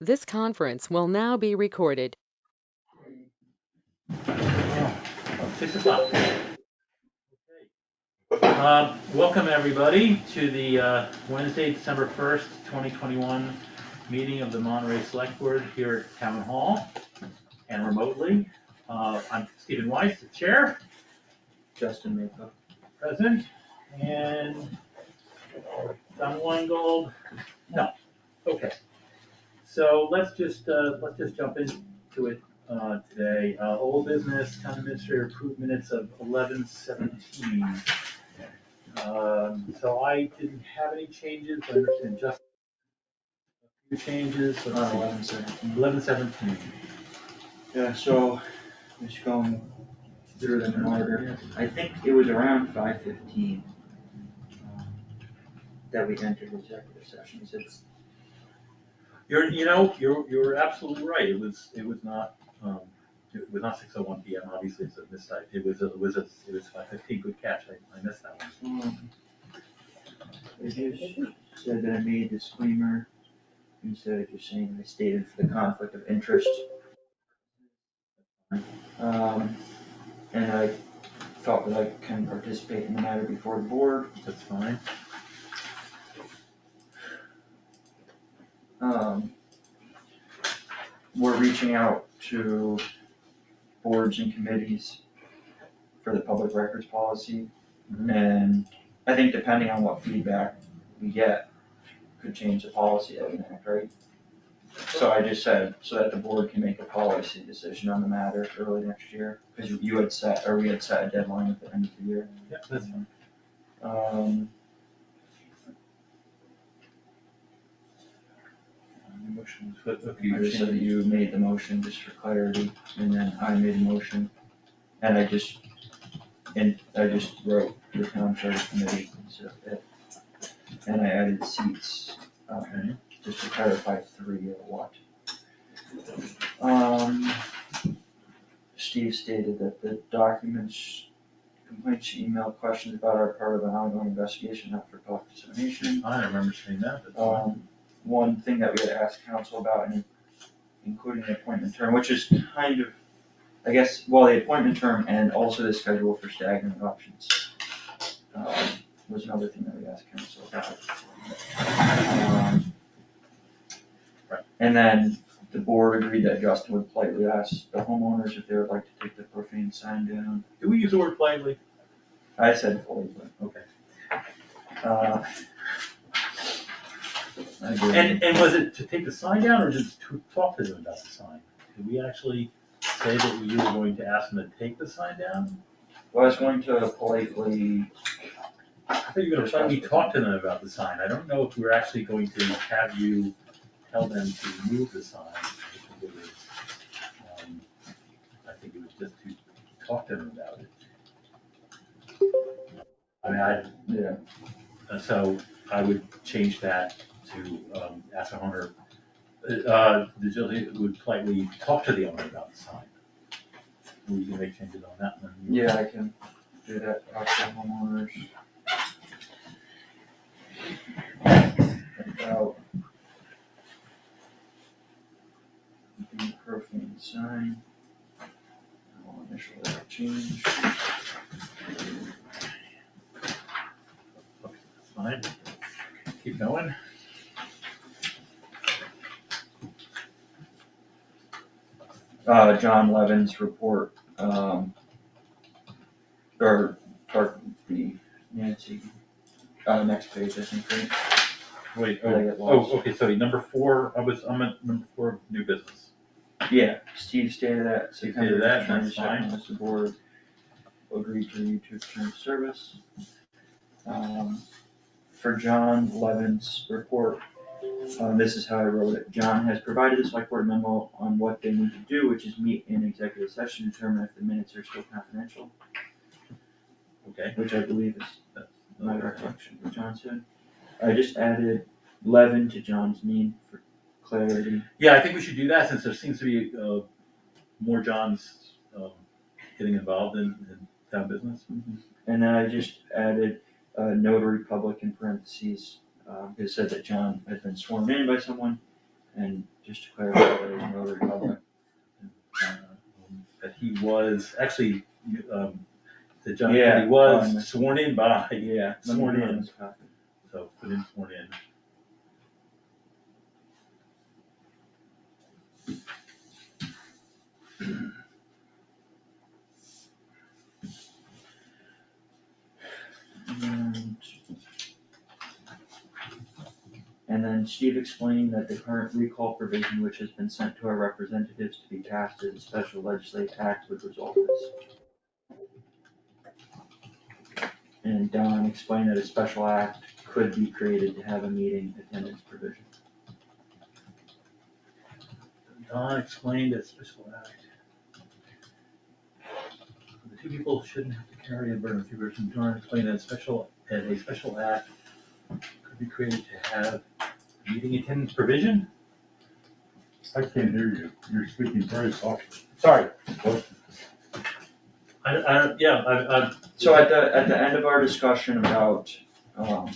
This conference will now be recorded. 6 o'clock. Welcome everybody to the Wednesday, December 1st, 2021 meeting of the Monterey Select Board here at Town Hall and remotely. I'm Stephen Weiss, the chair. Justin Mako. Present. And Don Weingold. No. Okay. So let's just jump into it today. Old business, town administrator approved minutes of 11/17. So I didn't have any changes, I understand just a few changes. 11/17. Yeah, so just going through them in order. I think it was around 5:15 that we entered executive sessions. You're absolutely right. It was not 6:01 PM. Obviously, it's a mistype. It was 5:15. Good catch. I missed that one. It just said that I made a disclaimer instead of just saying I stated for the conflict of interest. And I felt that I can participate in the matter before the board. That's fine. We're reaching out to boards and committees for the public records policy. And I think depending on what feedback we get, could change the policy that we enact, right? So I just said, so that the board can make a policy decision on the matter early next year, because we had set a deadline at the end of the year. Yeah, that's fine. Motion. I just said that you made the motion just for clarity, and then I made a motion, and I just wrote the town charter committee, so it, and I added seats, just to clarify 3 or what. Steve stated that the documents, complaints, email questions about are part of an ongoing investigation, not for public dissemination. I remember saying that. That's fine. One thing that we had to ask council about, and including the appointment term, which is kind of, I guess, well, the appointment term and also the schedule for stagnant elections, was another thing that we asked council about. And then the board agreed that Justin would politely ask the homeowners if they would like to take the profane sign down. Do we use the word politely? I said politely. Okay. And was it to take the sign down or just to talk to them about the sign? Did we actually say that we were going to ask them to take the sign down? well, I was going to politely. I thought you were going to politely talk to them about the sign. I don't know if we were actually going to have you tell them to remove the sign. I think it was just to talk to them about it. I mean, so I would change that to ask the owner, would politely talk to the owner about the sign. We can make changes on that one. Yeah, I can do that, talk to homeowners. About the profane sign. I'll initial that change. Okay, that's fine. Keep going. John Levin's report, or the Nancy, next page, I think, right? Wait, Did I get lost? okay, sorry, number 4, I'm at number 4, new business. Yeah, Steve stated that September That's fine. 22nd, the board agreed to renew to term of service. For John Levin's report, this is how I wrote it. John has provided the select board memo on what they need to do, which is meet in executive session, determine if the minutes are still confidential. Okay. Which I believe is my recollection of what John said. I just added Levin to John's name for clarity. Yeah, I think we should do that since there seems to be more Johns getting involved in town business. And then I just added notary public in parentheses. It said that John had been sworn in by someone, And just to clarify, there is no republic. That he was, actually, that John Yeah, Kennedy was sworn in by, yeah, Let me sworn run in, this copy. so put in sworn in. And then Steve explained that the current recall provision, which has been sent to our representatives to be passed as a special legislative act, would resolve this. And Don explained that a special act could be created to have a meeting attendance provision. Don explained that special act. The two people shouldn't have to carry a burden of supervision. Don explained that a special act could be created to have meeting attendance provision. I can't hear you, you're speaking very softly. Sorry. What? So at the end of our discussion about, well,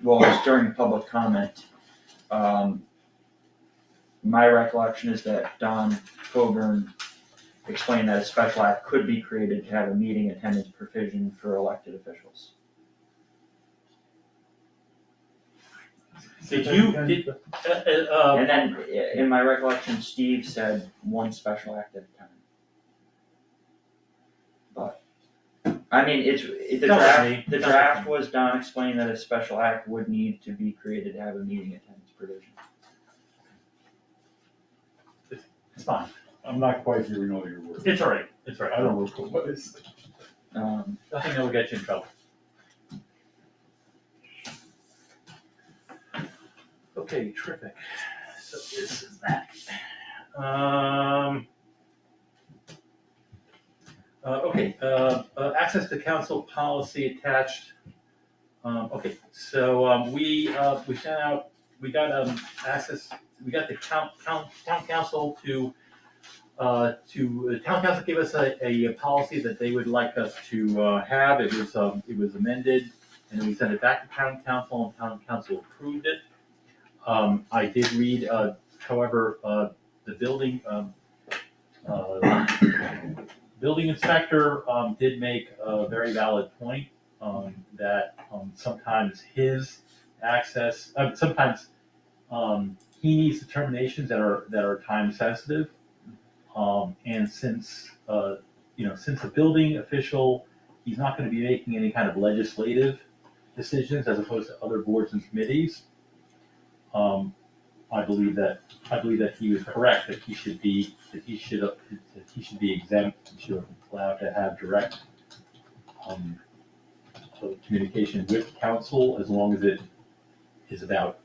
it was during public comment, my recollection is that Don Coburn explained that a special act could be created to have a meeting attendance provision for elected officials. Did you, And then, in my recollection, Steve said one special act at a time. But, I mean, the draft was Don explaining that a special act would need to be created to have a meeting attendance provision. it's fine, I'm not quite hearing all your words. it's all right, I don't recall, what is it? Um, nothing that will get you in trouble. Okay, terrific, so this is that. Access to council policy attached. Okay, so, we sent out, we got, access, we got the town council to, the town council gave us a policy that they would like us to, have. It was amended, and we sent it back to town council, and town council approved it. I did read, however, the building inspector, did make a very valid point, that, sometimes his access, sometimes, he needs determinations that are time sensitive. And since a building official, he's not gonna be making any kind of legislative decisions as opposed to other boards and committees. I believe that he was correct, that he should be exempt, he should be allowed to have direct, communication with council as long as it is about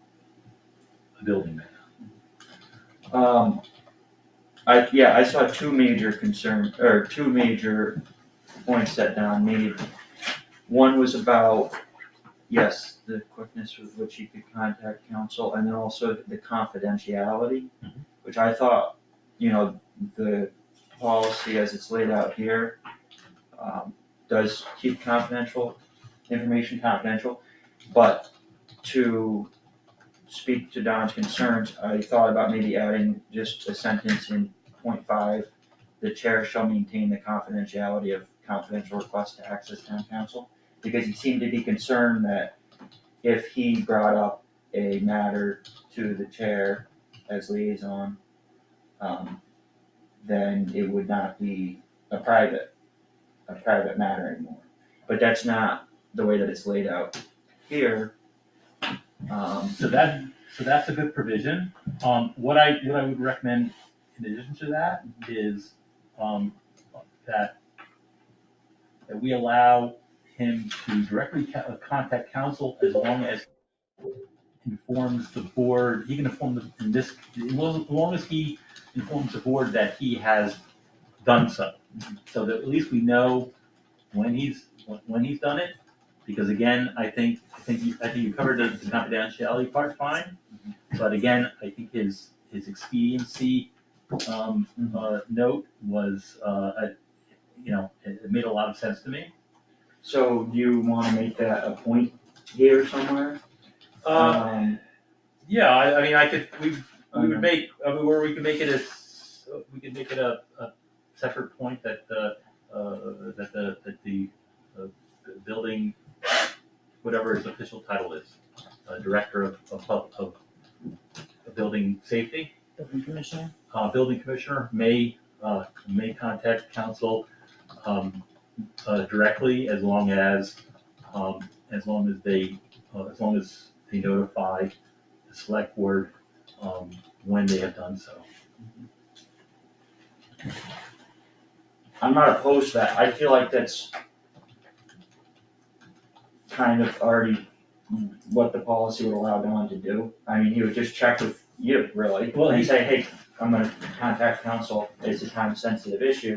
a building matter. I saw two major points that Don made. One was about, yes, the quickness with which he could contact council, and then also the confidentiality, which I thought, the policy as it's laid out here, does keep information confidential, but to speak to Don's concerns, I thought about maybe adding just a sentence in point 5, the chair shall maintain the confidentiality of confidential requests to access town council, because he seemed to be concerned that if he brought up a matter to the chair as liaison, then it would not be a private matter anymore. But that's not the way that it's laid out here. So that's a good provision. What I would recommend in addition to that is, that we allow him to directly contact council as long as informs the board, he can inform as long as he informs the board that he has done so. So that at least we know when he's done it, because again, I think you covered the confidentiality part fine, but again, I think his expediency, note was, it made a lot of sense to me. So do you wanna make that a point here somewhere? Yeah, I mean, we would make, I mean, where we could make it as, we could make it a separate point that the uh, building, whatever its official title is, director of building safety, Building commissioner. Building commissioner may contact council, directly as long as they notify the select board, when they have done so. I'm not opposed to that, I feel like that's kind of already what the policy would allow Don to do. I mean, he would just check with you, really, Well, and he- say, hey, I'm gonna contact council, it's a time-sensitive issue,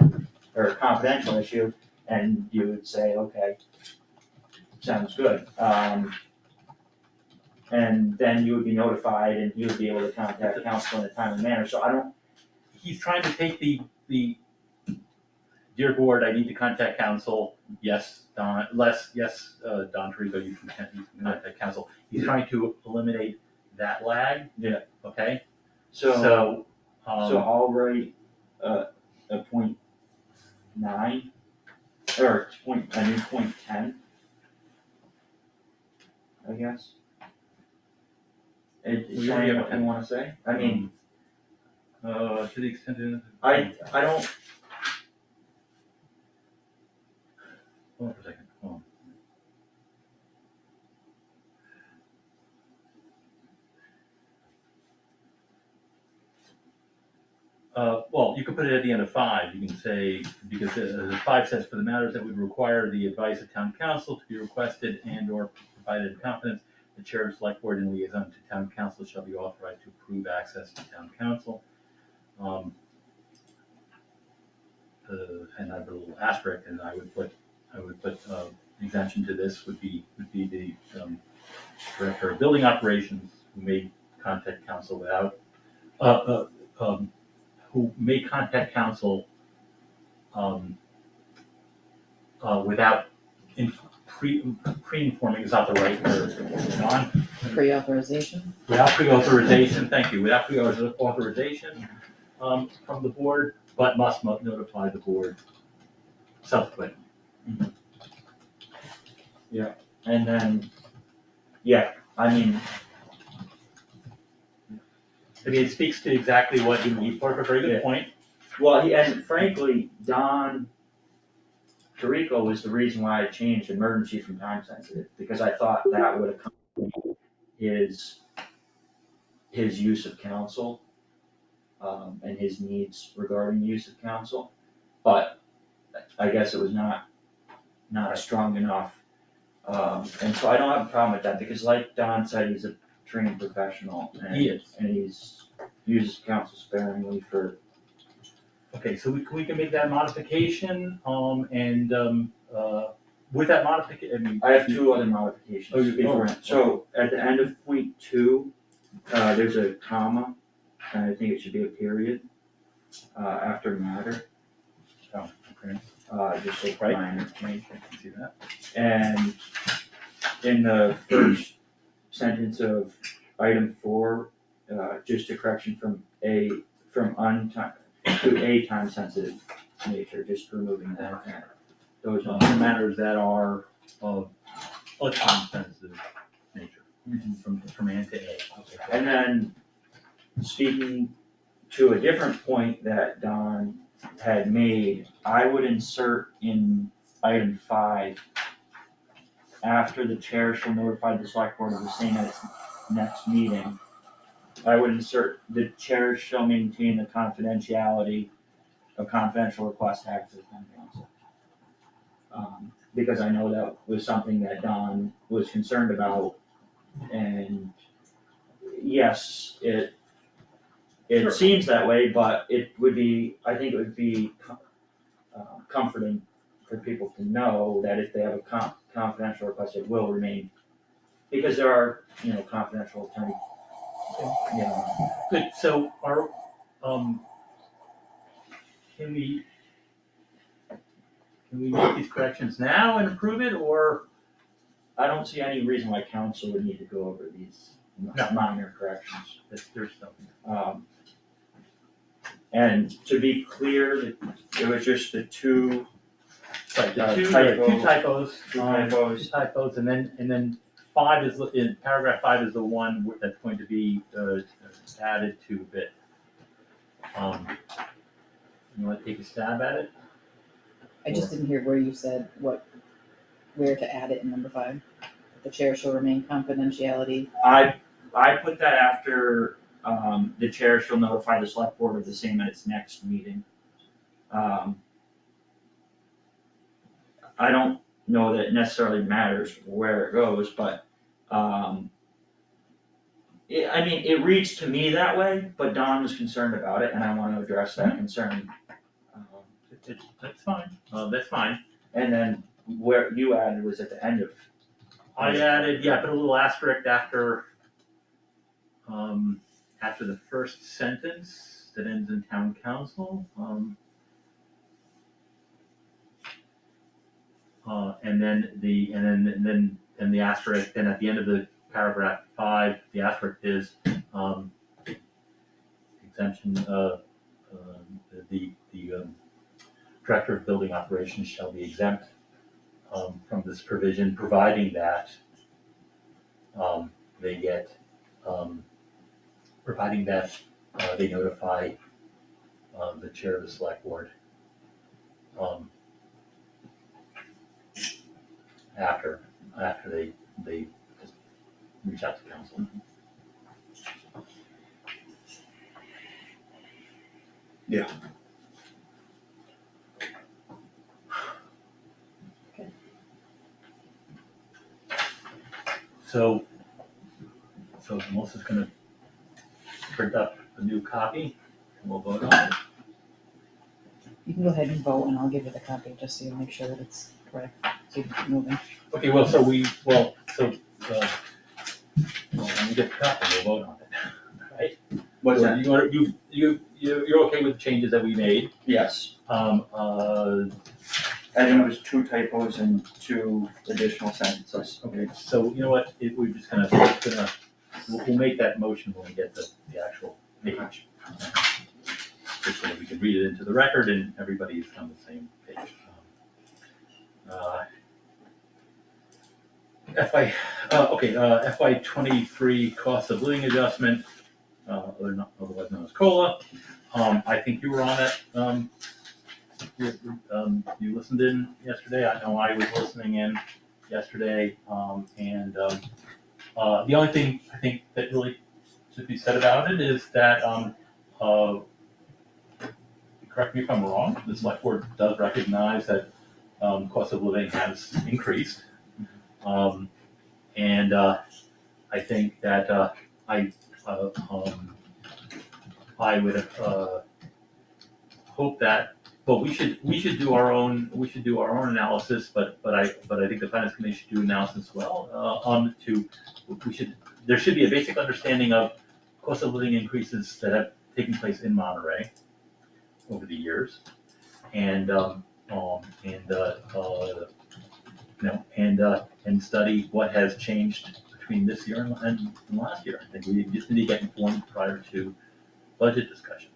or a confidential issue, and you would say, okay, sounds good. And then you would be notified, and you would be able to contact council in a timely manner, so I don't, He's trying to take the, dear board, I need to contact council, yes, Don, yes, Don Tirico, you can contact council. He's trying to eliminate that lag. Yeah. Okay, so, so, so I'll write a point 9, or a new point 10. I guess. It's We already saying have what a you wanna say, I mean, to the extent that. I don't, Hold on for a second, hold on. Well, you can put it at the end of 5, you can say, because the 5 says, for the matters that would require the advice of town council to be requested and or provided in confidence, the chair of select board and liaison to town council shall be authorized to approve access to town council. And I have a little asterisk, and I would put, exemption to this would be the, director of building operations who may contact council without, who may contact council, without pre-informing is not the right word, Don? Pre-authorization. Without pre-authorization, thank you, without pre-authorization, from the board, but must notify the board subsequently. and then, yeah, I mean, I mean, it speaks to exactly what you need, for a very good point. well, and frankly, Don Tirico was the reason why I changed emergency from time sensitive, because I thought that would accompany his use of counsel, and his needs regarding the use of counsel, but I guess it was not strong enough. And so I don't have a problem with that, because like Don said, he's a trained professional, He and, is. and he's uses counsel sparingly for, Okay, so we can make that modification, and, with that modification, I mean. I have 2 other modifications. Oh, you- oh, Different. So at the end of point 2, there's a comma, and I think it should be a period, after matter, Oh, okay, just a Right. minor change. I can see that. And in the first sentence of item 4, just a correction from to a time sensitive nature, just removing that. Those are. The matters that are of a time sensitive nature, from A to A. Okay. And then, speaking to a different point that Don had made, I would insert in item 5, after the chair shall notify the select board of the same at its next meeting, I would insert, the chair shall maintain the confidentiality of confidential requests to access town council. Because I know that was something that Don was concerned about, and yes, Sure. it seems that way, but it would be, I think it would be comforting for people to know that if they have a confidential request, it will remain, because there are, confidential attorney, Good, so can we make these corrections now and approve it, or? I don't see any reason why council would need to go over these No. minor corrections. There's something. And to be clear, it was just the two Right, the two typos. typos, two typos, and then five is, in paragraph 5 is the one that's going to be, added to a bit. You wanna take a stab at it? I just didn't hear where you said where to add it in number 5. The chair shall remain confidentiality. I put that after, the chair shall notify the select board of the same at its next meeting. I don't know that it necessarily matters where it goes, but, it reads to me that way, but Don was concerned about it, and I wanna address that concern. That's fine, that's fine. And then where you added was at the end of. I added, put a little asterisk after the first sentence that ends in town council. And then the asterisk, then at the end of the paragraph 5, the asterisk is, exemption, the director of building operations shall be exempt, from this provision, providing that, they get, providing that, they notify, the chair of the select board, after they just reach out to council. Yeah. So Melissa's gonna print up a new copy, and we'll vote on it. You can go ahead and vote and I'll give you the copy just so you make sure that it's correct, so you can keep moving. Okay, well, let me get the copy, we'll vote on it, right? What's that? You're okay with the changes that we made? Yes, I think it was 2 typos and 2 additional sentences. Okay, so you know what, we're just gonna, we'll make that motion when we get the actual page. Just so that we can read it into the record and everybody's on the same page. FY 23 cost of living adjustment, otherwise known as COLA. I think you were on it, you listened in yesterday, I know I was listening in yesterday, the only thing I think that really should be said about it is that, correct me if I'm wrong, the select board does recognize that, cost of living has increased. I think that, I would, hope that, well, we should do our own analysis, but I think the finance committee should do analysis as well, there should be a basic understanding of cost of living increases that have taken place in Monterey over the years, and study what has changed between this year and last year. I think we just need to get informed prior to budget discussions.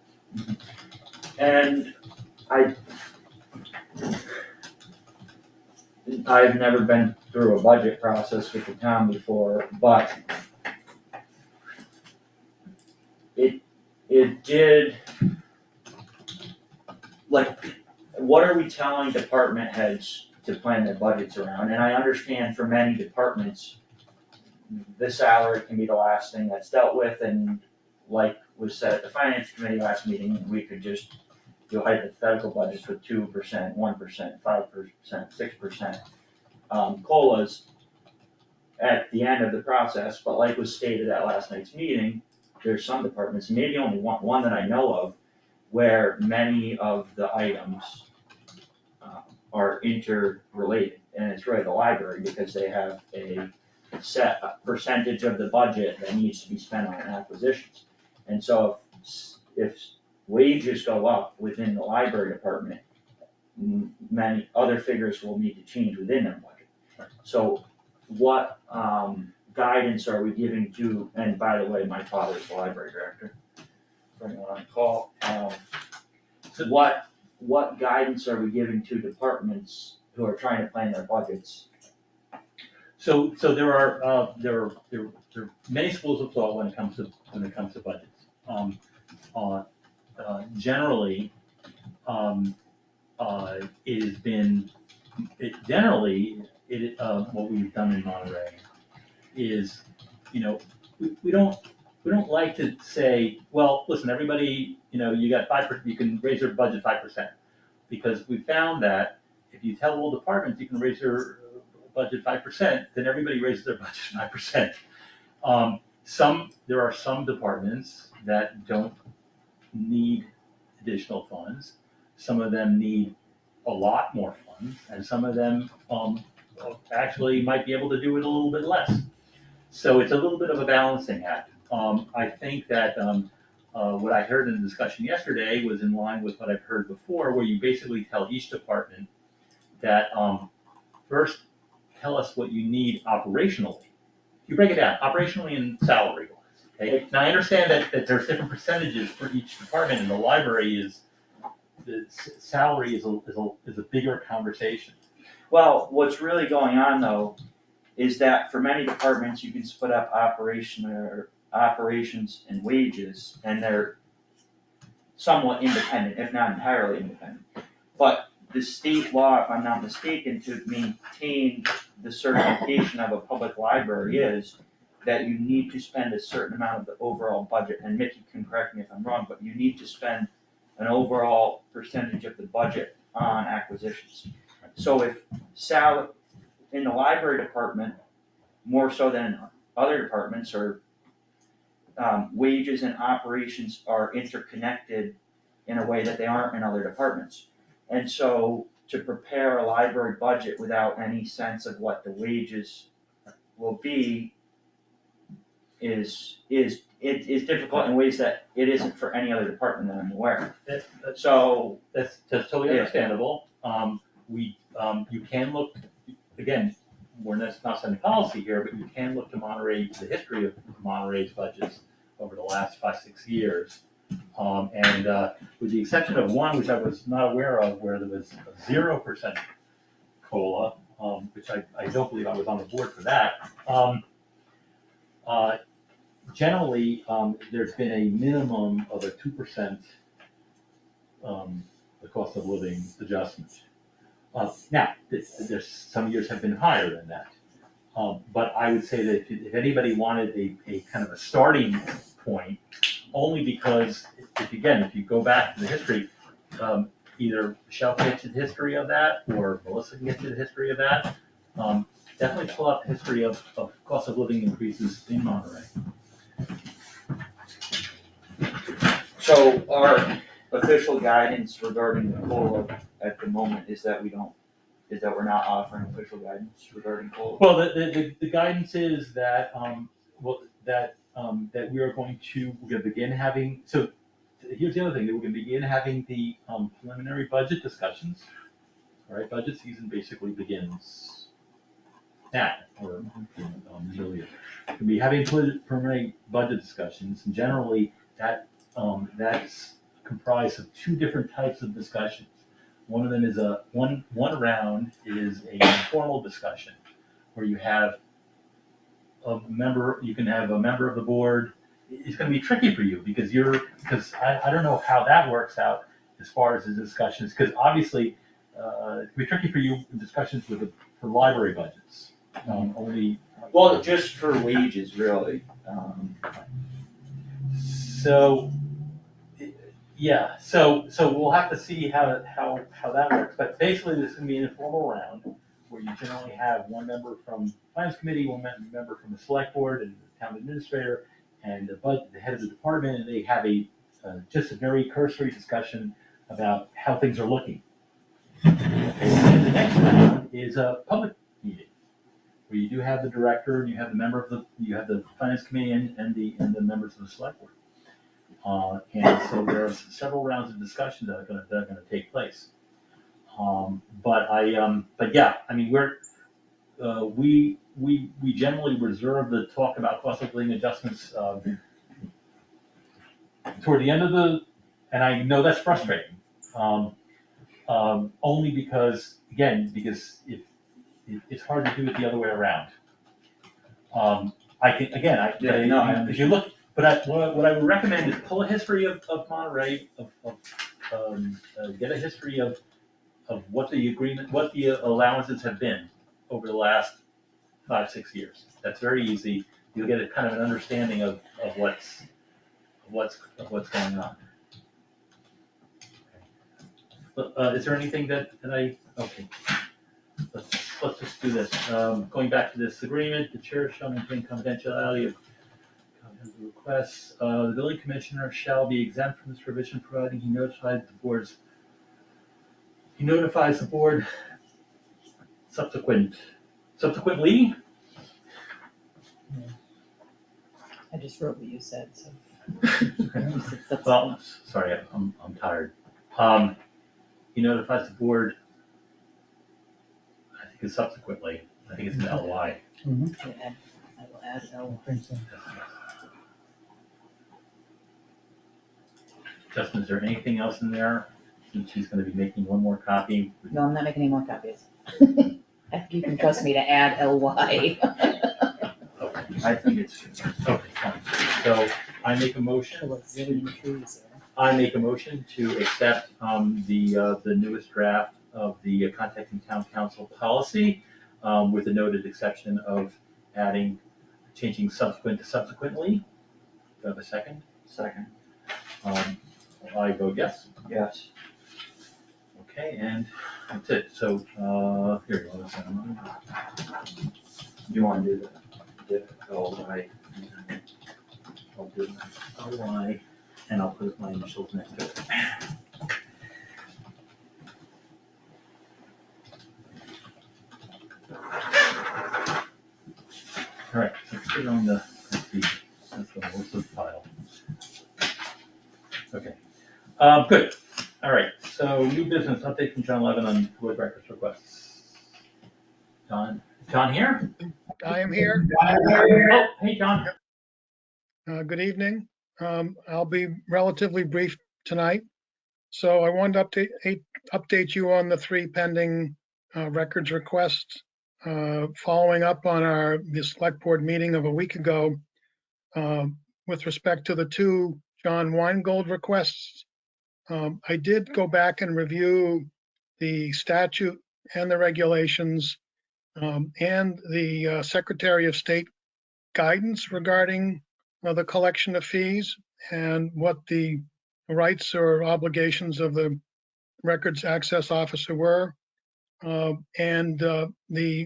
And I've never been through a budget process with the town before, but it did, like, what are we telling department heads to plan their budgets around? And I understand for many departments, the salary can be the last thing that's dealt with, and like was said at the finance committee last meeting, we could just do hypothetical budgets with 2%, 1%, 5%, 6%, COLAs at the end of the process, but like was stated at last night's meeting, there's some departments, maybe only one that I know of, where many of the items are interrelated, and it's really the library, because they have a set percentage of the budget that needs to be spent on acquisitions. And so if wages go up within the library department, many other figures will need to change within their budget. So what guidance are we giving to, and by the way, my father's the library director, for anyone on the call, what guidance are we giving to departments who are trying to plan their budgets? So there are many schools of thought when it comes to budgets. Generally, it has been, what we've done in Monterey is, we don't like to say, well, listen, everybody, you got 5%, you can raise your budget 5%. Because we found that if you tell all departments you can raise your budget 5%, then everybody raises their budget 5%. There are some departments that don't need additional funds. Some of them need a lot more funds, and some of them actually might be able to do it a little bit less. So it's a little bit of a balancing act. I think that what I heard in the discussion yesterday was in line with what I've heard before, where you basically tell each department that first tell us what you need operationally. You break it down, operationally and salary-wise. Okay? Now I understand that there's different percentages for each department, and the library the salary is a bigger conversation. Well, what's really going on though, is that for many departments, you can split up operations and wages, and they're somewhat independent, if not entirely independent. But the state law, if I'm not mistaken, to maintain the certification of a public library is that you need to spend a certain amount of the overall budget, and Mickey can correct me if I'm wrong, but you need to spend an overall percentage of the budget on acquisitions. So if in the library department, more so than other departments, or wages and operations are interconnected in a way that they aren't in other departments. And so to prepare a library budget without any sense of what the wages will be is difficult in ways that it isn't for any other department that I'm aware of. So That's totally understandable. You can look, again, we're not setting policy here, but you can look to Monterey, the history of Monterey's budgets over the last 5-6 years. And with the exception of one, which I was not aware of, where there was a 0% COLA, which I don't believe I was on the board for that. Generally, there's been a minimum of a 2% the cost of living adjustment. Now, there's some years have been higher than that. But I would say that if anybody wanted a kind of a starting point, only because, if you go back to the history, either Michelle can get you the history of that, or Melissa can get you the history of that. Definitely pull up the history of cost of living increases in Monterey. So our official guidance regarding the COLA at the moment is that we're not offering official guidance regarding COLA? Well, the guidance is that, that we're going to begin having, so here's the other thing, that we're gonna begin having the preliminary budget discussions. All right, budget season basically begins now, or earlier. We'll be having preliminary budget discussions, and generally that's comprised of two different types of discussions. One of them is one round is an informal discussion, where you have you can have a member of the board. It's gonna be tricky for you, because I don't know how that works out as far as the discussions, because obviously, it's gonna be tricky for you in discussions for library budgets. Well, just for wages, really. So, yeah, so we'll have to see how that works, but basically this is gonna be an informal round, where you generally have one member from finance committee, one member from the select board, and the town administrator, and the head of the department, and they have just a very cursory discussion about how things are looking. And the next round is a public meeting, where you do have the director, and you have the finance committee, and the members of the select board. And so there are several rounds of discussion that are gonna take place. But yeah, I mean, we we generally reserve the talk about cost of living adjustments toward the end of and I know that's frustrating. Only because, again, because it's hard to do it the other way around. I can, again, Yeah, no, I if you look, but what I would recommend is pull a history of Monterey, get a history of what the agreement, what the allowances have been over the last 5-6 years. That's very easy. You'll get a kind of an understanding of what's going on. Is there anything that okay. Let's just do this. Going back to this agreement, the chair shall maintain confidentiality of requests. The building commissioner shall be exempt from this provision, providing he notifies the board subsequently. I just wrote what you said, so. Well, sorry, I'm tired. He notifies the board, I think it's subsequently, I think it's an LY. I will add L. Justin, is there anything else in there? Since she's gonna be making one more copy. No, I'm not making any more copies. I think you can trust me to add LY. Okay, I think it's, okay, fine. So I make a motion. Look, really in the trees there. I make a motion to accept the newest draft of the contacting town council policy, with the noted exception of changing subsequent to subsequently. Do I have a second? second, I vote yes. yes. Okay, and that's it. So, here you go. You wanna do the LY? I'll do LY, and I'll put my initials next to it. All right, so put it on that's the most of the file. Okay, good. All right, so new business update from John Levin on public records requests. John here? I am here. Oh, hey, John. Good evening. I'll be relatively brief tonight. So I wanted to update you on the 3 pending records requests. Following up on the select board meeting of a week ago, with respect to the 2 John Weingold requests, I did go back and review the statute and the regulations, and the Secretary of State guidance regarding the collection of fees and what the rights or obligations of the records access officer were. And the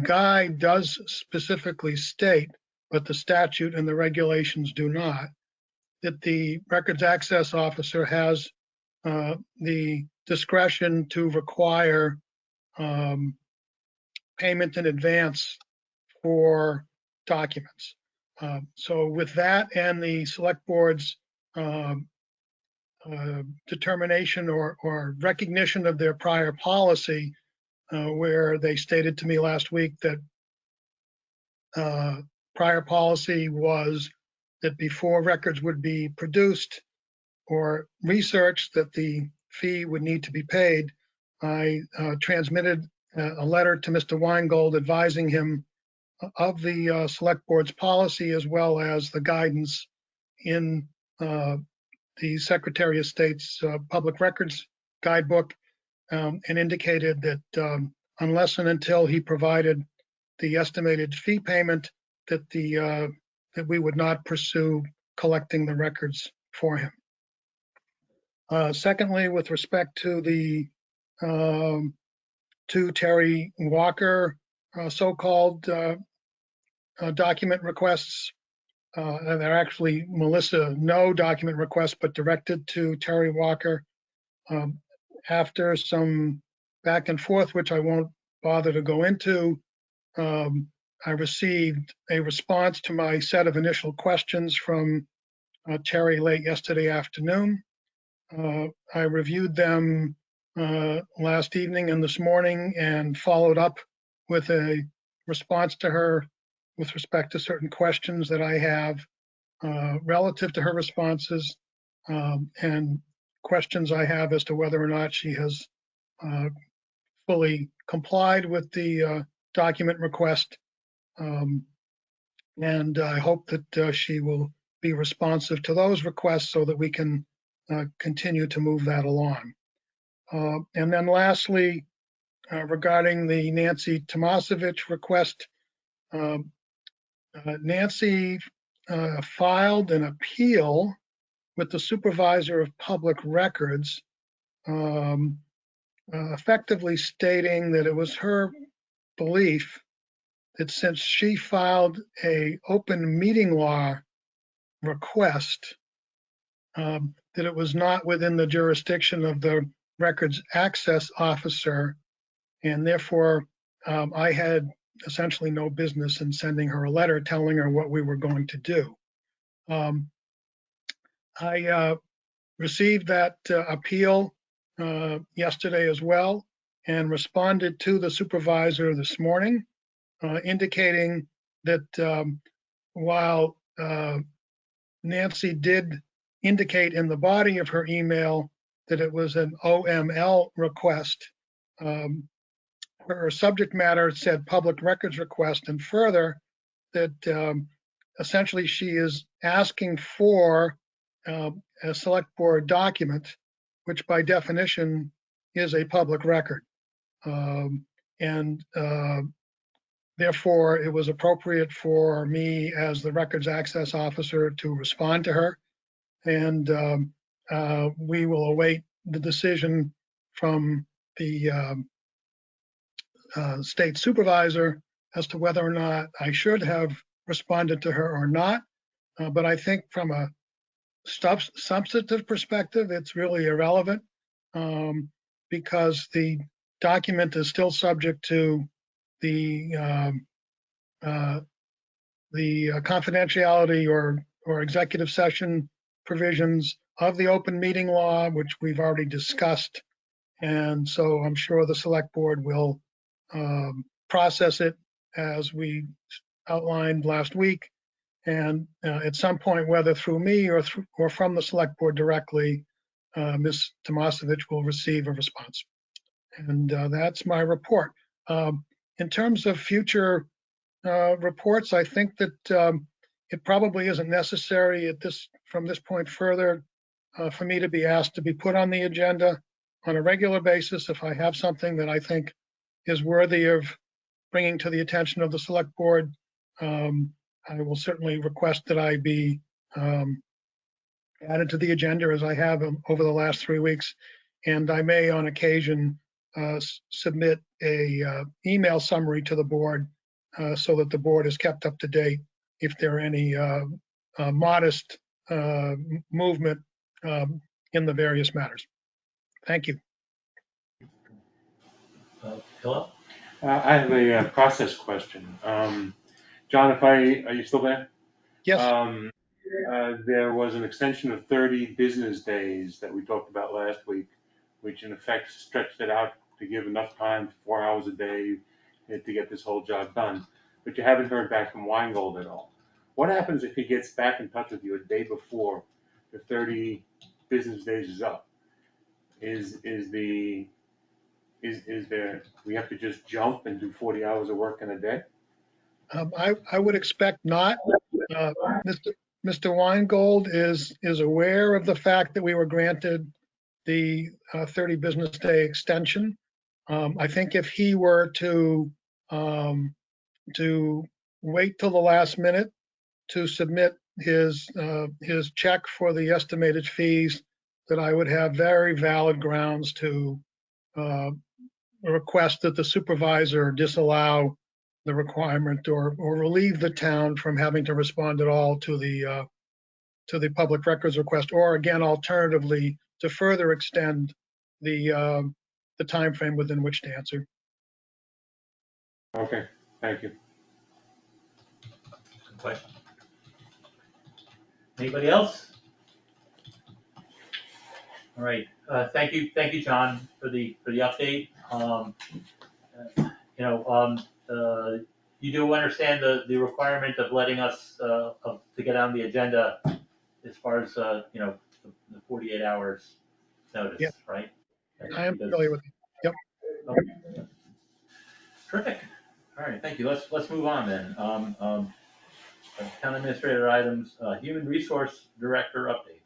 guide does specifically state, but the statute and the regulations do not, that the records access officer has the discretion to require payment in advance for documents. So with that and the select board's determination or recognition of their prior policy, where they stated to me last week that prior policy was that before records would be produced or researched, that the fee would need to be paid. I transmitted a letter to Mr. Weingold advising him of the select board's policy, as well as the guidance in the Secretary of State's public records guidebook, and indicated that unless and until he provided the estimated fee payment, that that we would not pursue collecting the records for him. Secondly, with respect to the 2 Terry Walker so-called document requests, and they're actually Melissa No document requests, but directed to Terry Walker. After some back and forth, which I won't bother to go into, I received a response to my set of initial questions from Terry late yesterday afternoon. I reviewed them last evening and this morning and followed up with a response to her with respect to certain questions that I have relative to her responses, and questions I have as to whether or not she has fully complied with the document request. And I hope that she will be responsive to those requests so that we can continue to move that along. And then lastly, regarding the Nancy Tomasevich request, Nancy filed an appeal with the Supervisor of Public Records, effectively stating that it was her belief that since she filed a open meeting law request, that it was not within the jurisdiction of the records access officer, and therefore I had essentially no business in sending her a letter telling her what we were going to do. I received that appeal yesterday as well, and responded to the supervisor this morning, indicating that while Nancy did indicate in the body of her email that it was an OML request, her subject matter said public records request, and further that essentially she is asking for a select board document, which by definition is a public record. And therefore, it was appropriate for me as the records access officer to respond to her. And we will await the decision from the state supervisor as to whether or not I should have responded to her or not. But I think from a substantive perspective, it's really irrelevant, because the document is still subject to the confidentiality or executive session provisions of the open meeting law, which we've already discussed. And so I'm sure the select board will process it as we outlined last week. And at some point, whether through me or from the select board directly, Ms. Tomasevich will receive a response. And that's my report. In terms of future reports, I think that it probably isn't necessary from this point further for me to be asked to be put on the agenda on a regular basis. If I have something that I think is worthy of bringing to the attention of the select board, I will certainly request that I be added to the agenda as I have over the last 3 weeks. And I may on occasion submit a email summary to the board so that the board is kept up to date if there are any modest movement in the various matters. Thank you. Philip? I have a process question. John, are you still there? Yes. There was an extension of 30 business days that we talked about last week, which in effect stretched it out to give enough time, 4 hours a day, to get this whole job done. But you haven't heard back from Weingold at all. What happens if he gets back in touch with you a day before the 30 business days is up? Is there, we have to just jump and do 40 hours of work in a day? I would expect not. Mr. Weingold is aware of the fact that we were granted the 30 business day extension. I think if he were to wait till the last minute to submit his check for the estimated fees, that I would have very valid grounds to request that the supervisor disallow the requirement or relieve the town from having to respond at all to the public records request, or again, alternatively, to further extend the time frame within which to answer. Okay, thank you. Good question. Anybody else? All right, thank you, John, for the update. you do understand the requirement of letting us, to get on the agenda as far as, the 48 hours notice, Yeah. right? I am Because- familiar with it. Okay. Terrific. All right, thank you. Let's move on then. Town administrator items, human resource director update.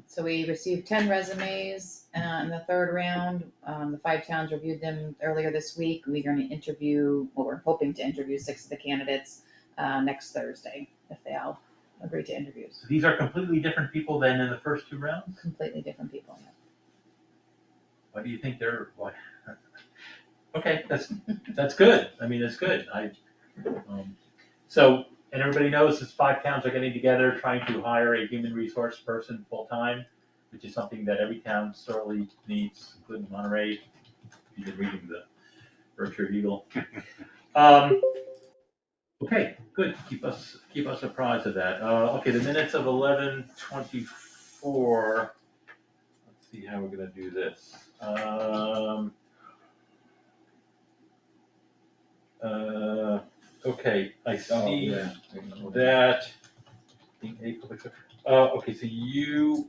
So we received 10 resumes in the third round. The 5 towns reviewed them earlier this week. We're going to interview, well, we're hoping to interview 6 of the candidates next Thursday, if they all agree to interviews. So these are completely different people than in the first 2 rounds? Completely different people. Why do you think they're, what? Okay, that's good. I mean, it's good. So, and everybody knows this 5 towns are getting together, trying to hire a human resource person full-time, which is something that every town sorely needs, including Monterey. You've been reading the Berkshire Eagle. Okay, good. Keep us apprised of that. Okay, the minutes of 11:24. Let's see how we're gonna do this. Okay, I see that. Okay, so you,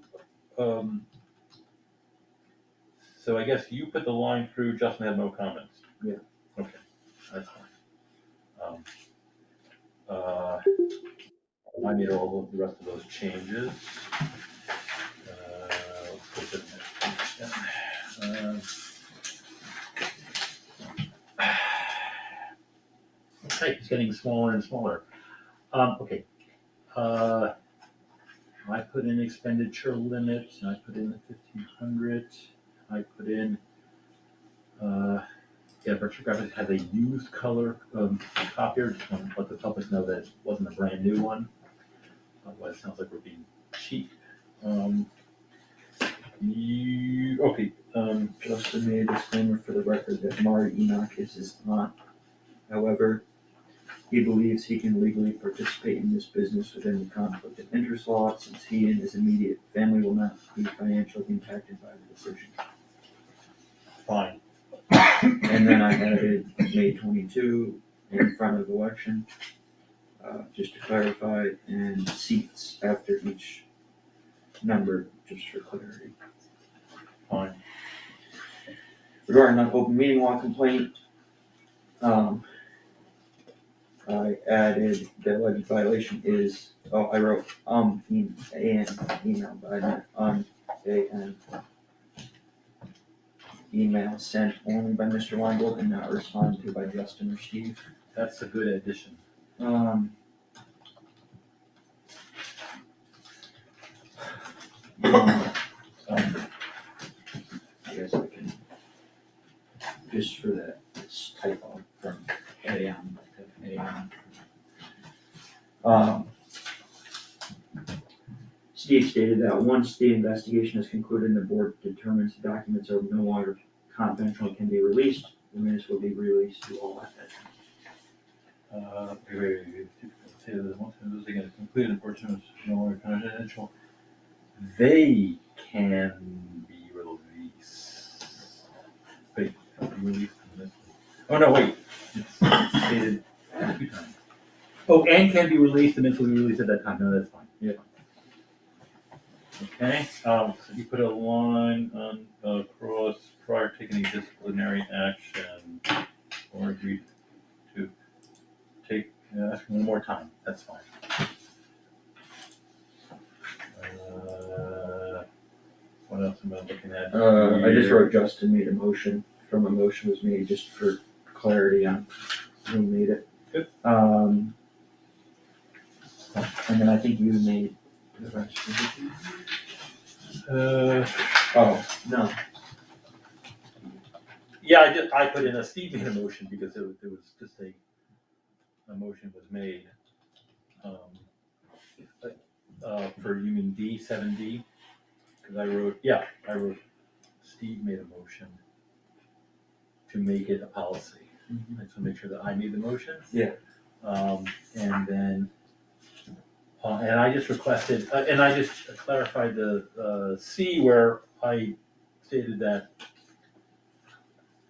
so I guess you put the line through, Justin had no comments. Yeah. Okay, that's fine. I made all of the rest of those changes. Let's go to the next page then. Okay, it's getting smaller and smaller. Okay. I put in expenditure limit, I put in the 1,500, I put in, Berkshire Graphics has a used color, copier, just want to let the public know that it wasn't a brand new one. Otherwise, it sounds like we're being cheap. Okay, Justin made a disclaimer for the record that Mari Enoch is his aunt. However, he believes he can legally participate in this business within the conflict of interest law, since he and his immediate family will not be financially impacted by the decision. fine. And then I added May 22 in front of election, just to clarify, and seats after each number, just for clarity. Fine. Regarding non-open meeting law complaint, I added the alleged violation is, I wrote, email, but I meant, a-n. Email sent only by Mr. Weingold and not responded to by Justin or Steve. That's a good addition. I guess I can, just for that, this typo from AM to AM. Steve stated that once the investigation is concluded and the board determines the documents are no longer confidential and can be released, the minutes will be released to all at that time. Say that once those are gonna conclude, unfortunately, it's no longer confidential. They can be released. Wait, be released from this. Oh, no, wait, it's stated 2 times. Oh, and can be released, the minutes will be released at that time, no, that's fine. Yeah. Okay, so you put a line on, across prior to taking any disciplinary action or agreed to take, ask one more time, that's fine. What else am I looking at? I just wrote Justin made a motion, from a motion was made, just for clarity on who made it. Good. And then I think you made the rest of it. Oh, no, Yeah, I put in a Steve made a motion because it was just a motion was made. For you mean D, 7D? Cause I wrote Steve made a motion to make it a policy. I just wanna make sure that I made the motion. Yeah. And then, and I just requested, and I just clarified the C where I stated that,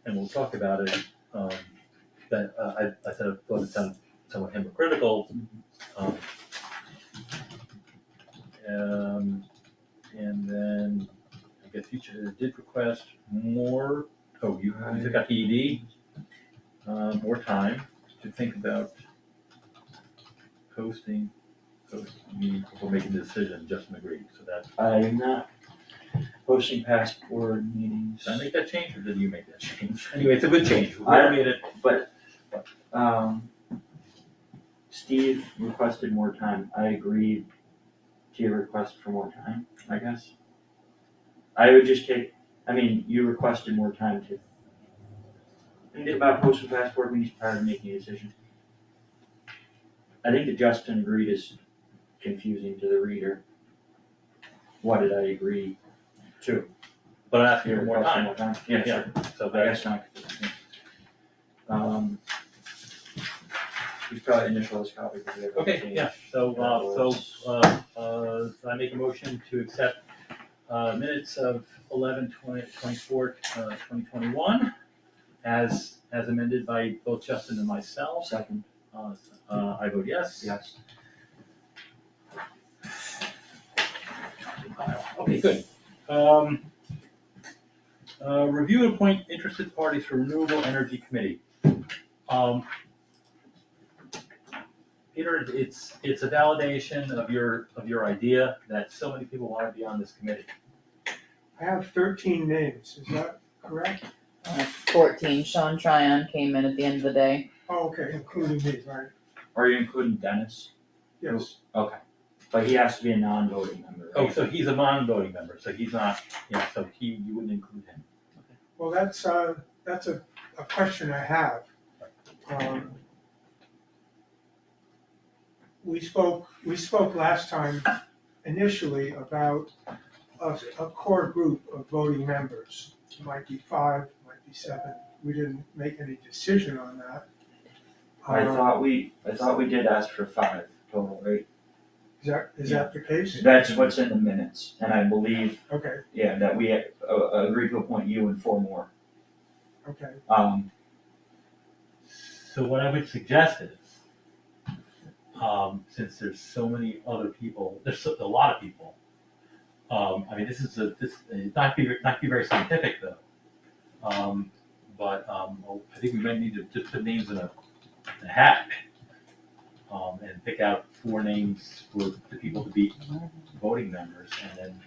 and we'll talk about it, that, I said, I thought it sounded somewhat hypocritical. And then, I guess you did request more, you took out ED, more time to think about posting meeting before making the decision, Justin agreed, so that, I am not posting past board meetings. did I make that change, or did you make that change? Anyway, it's a good change, we made it. But, Steve requested more time, I agreed to your request for more time, I guess. I would just you requested more time to think about posting past board meetings prior to making a decision. I think that Justin agreed is confusing to the reader. What did I agree to? But I asked you Your for more request for time. more time? Yeah, sure. So I guess not. He's probably initial this copy. because we have Okay, everything. yeah, so I make a motion to accept, minutes of 11/24/2021, as amended by both Justin and myself. Second, I vote yes. yes. Okay, good. Review and appoint interested parties for Renewable Energy Committee. Peter, it's a validation of your idea that so many people want to be on this committee. I have 13 names, is that correct? 14, Sean Tryon came in at the end of the day. Oh, okay, including me, right? Are you including Dennis? Yes. Okay, but he has to be a non-voting member, Oh, right? so he's a non-voting member, so he's not, so you wouldn't include him. Well, that's a question I have. We spoke last time initially about a core group of voting members. It might be 5, might be 7. We didn't make any decision on that. I thought we did ask for 5 total, right? Is that the case? That's what's in the minutes, and I believe, Okay, that we agreed to appoint you and 4 more. okay. So what I would suggest is, since there's so many other people, there's a lot of people. This is not be very scientific though. But I think we might need to just put names in a hat. And pick out 4 names for the people to be voting members,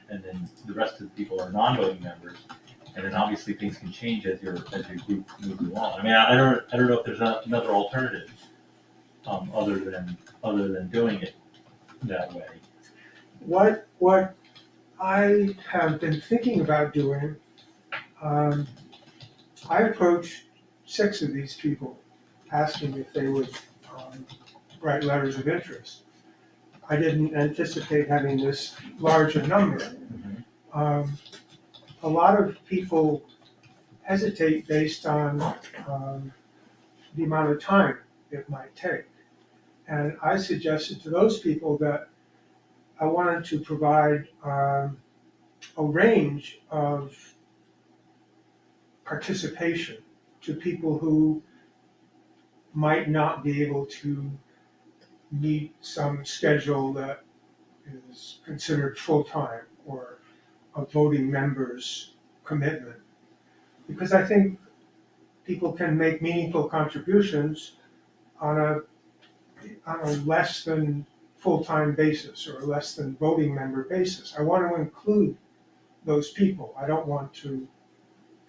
and then the rest of the people are non-voting members. And then obviously things can change as your group moves along. I don't know if there's another alternative, other than doing it that way. What I have been thinking about doing, I approached 6 of these people, asking if they would write letters of interest. I didn't anticipate having this large a number. A lot of people hesitate based on the amount of time it might take. And I suggested to those people that I wanted to provide a range of participation to people who might not be able to meet some schedule that is considered full-time or a voting member's commitment. Because I think people can make meaningful contributions on a less than full-time basis or a less than voting member basis. I want to include those people. I don't want to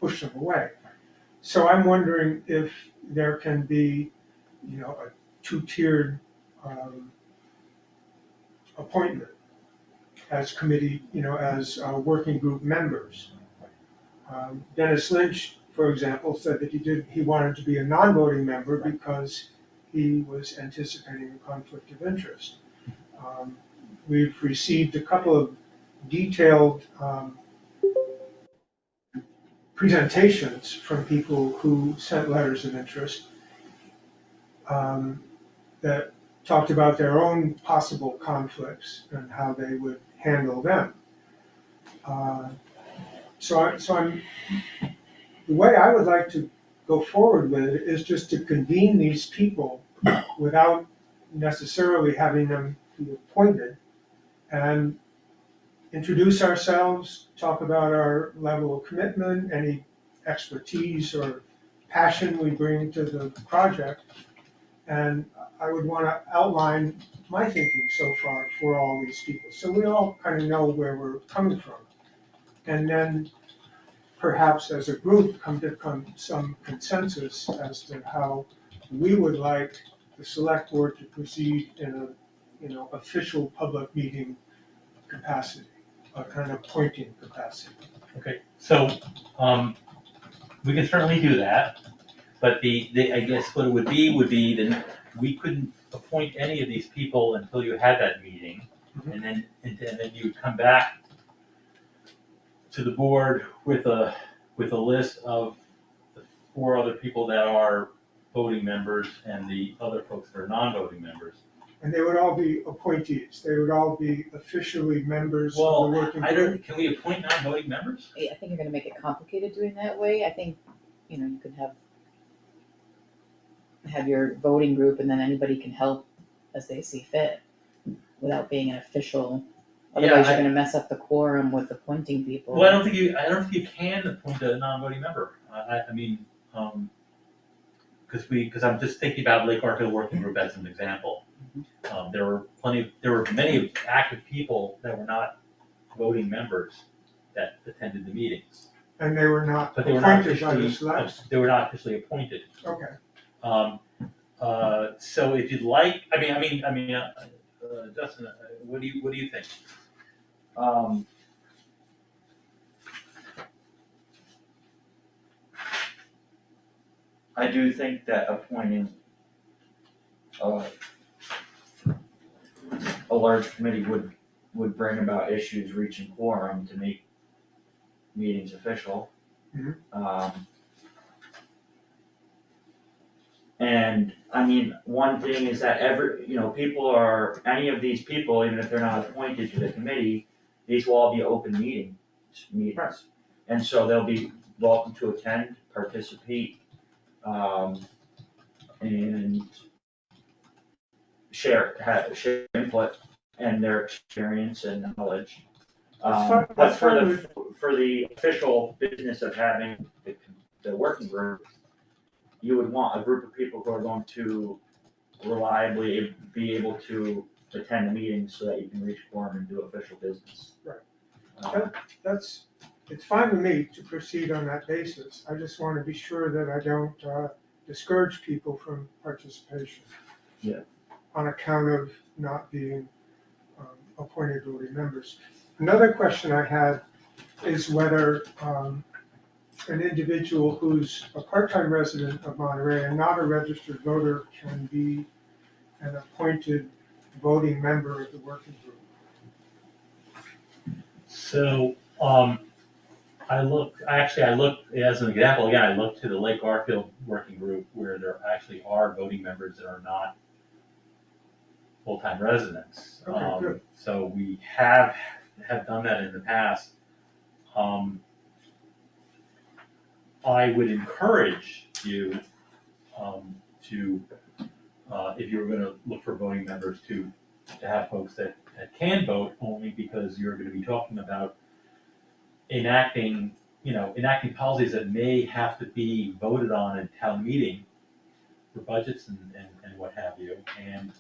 push them away. So I'm wondering if there can be, a 2-tiered appointment as committee, as working group members. Dennis Lynch, for example, said that he wanted to be a non-voting member because he was anticipating a conflict of interest. We've received a couple of detailed presentations from people who sent letters of interest that talked about their own possible conflicts and how they would handle them. So the way I would like to go forward with is just to convene these people without necessarily having them be appointed, and introduce ourselves, talk about our level of commitment, any expertise or passion we bring to the project. And I would want to outline my thinking so far for all these people, so we all kind of know where we're coming from. And then perhaps as a group come to some consensus as to how we would like the select board to proceed in a, official public meeting capacity, a kind of appointing capacity. Okay, so, we can certainly do that, but I guess what it would be then we couldn't appoint any of these people until you had that meeting. And then you would come back to the board with a list of the 4 other people that are voting members and the other folks that are non-voting members. And they would all be appointees, they would all be officially members of Well, the working group. can we appoint non-voting members? I think you're gonna make it complicated doing that way. I think, you could have your voting group and then anybody can help as they see fit without being an official. Otherwise, you're gonna mess up the quorum with appointing people. Well, I don't think you can appoint a non-voting member. I mean, because I'm just thinking about Lake Garfield Working Group as an example. There were many active people that were not voting members that attended the meetings. And they were not But they were not appointed by the select. officially appointed. Okay, So if you'd like, Justin, what do you think? I do think that appointing a large committee would bring about issues reaching quorum to make meetings official. Mhm. And I mean, one thing is that any of these people, even if they're not appointed to the committee, these will all be open meetings. And so they'll be welcome to attend, participate, and share input and their experience and knowledge. But for the official business of having the working group, you would want a group of people who are going to reliably be able to attend the meetings so that you can reach quorum and do official business. Right. It's fine with me to proceed on that basis. I just want to be sure that I don't discourage people from participation. Yeah. On account of not being appointed voting members. Another question I had is whether an individual who's a part-time resident of Monterey and not a registered voter can be an appointed voting member of the working group. So, I looked, as an example, again, I looked to the Lake Garfield Working Group where there actually are voting members that are not full-time residents. Okay, good. So we have done that in the past. I would encourage you to, if you were gonna look for voting members, to have folks that can vote, only because you're gonna be talking about enacting policies that may have to be voted on at town meeting for budgets and what have you. And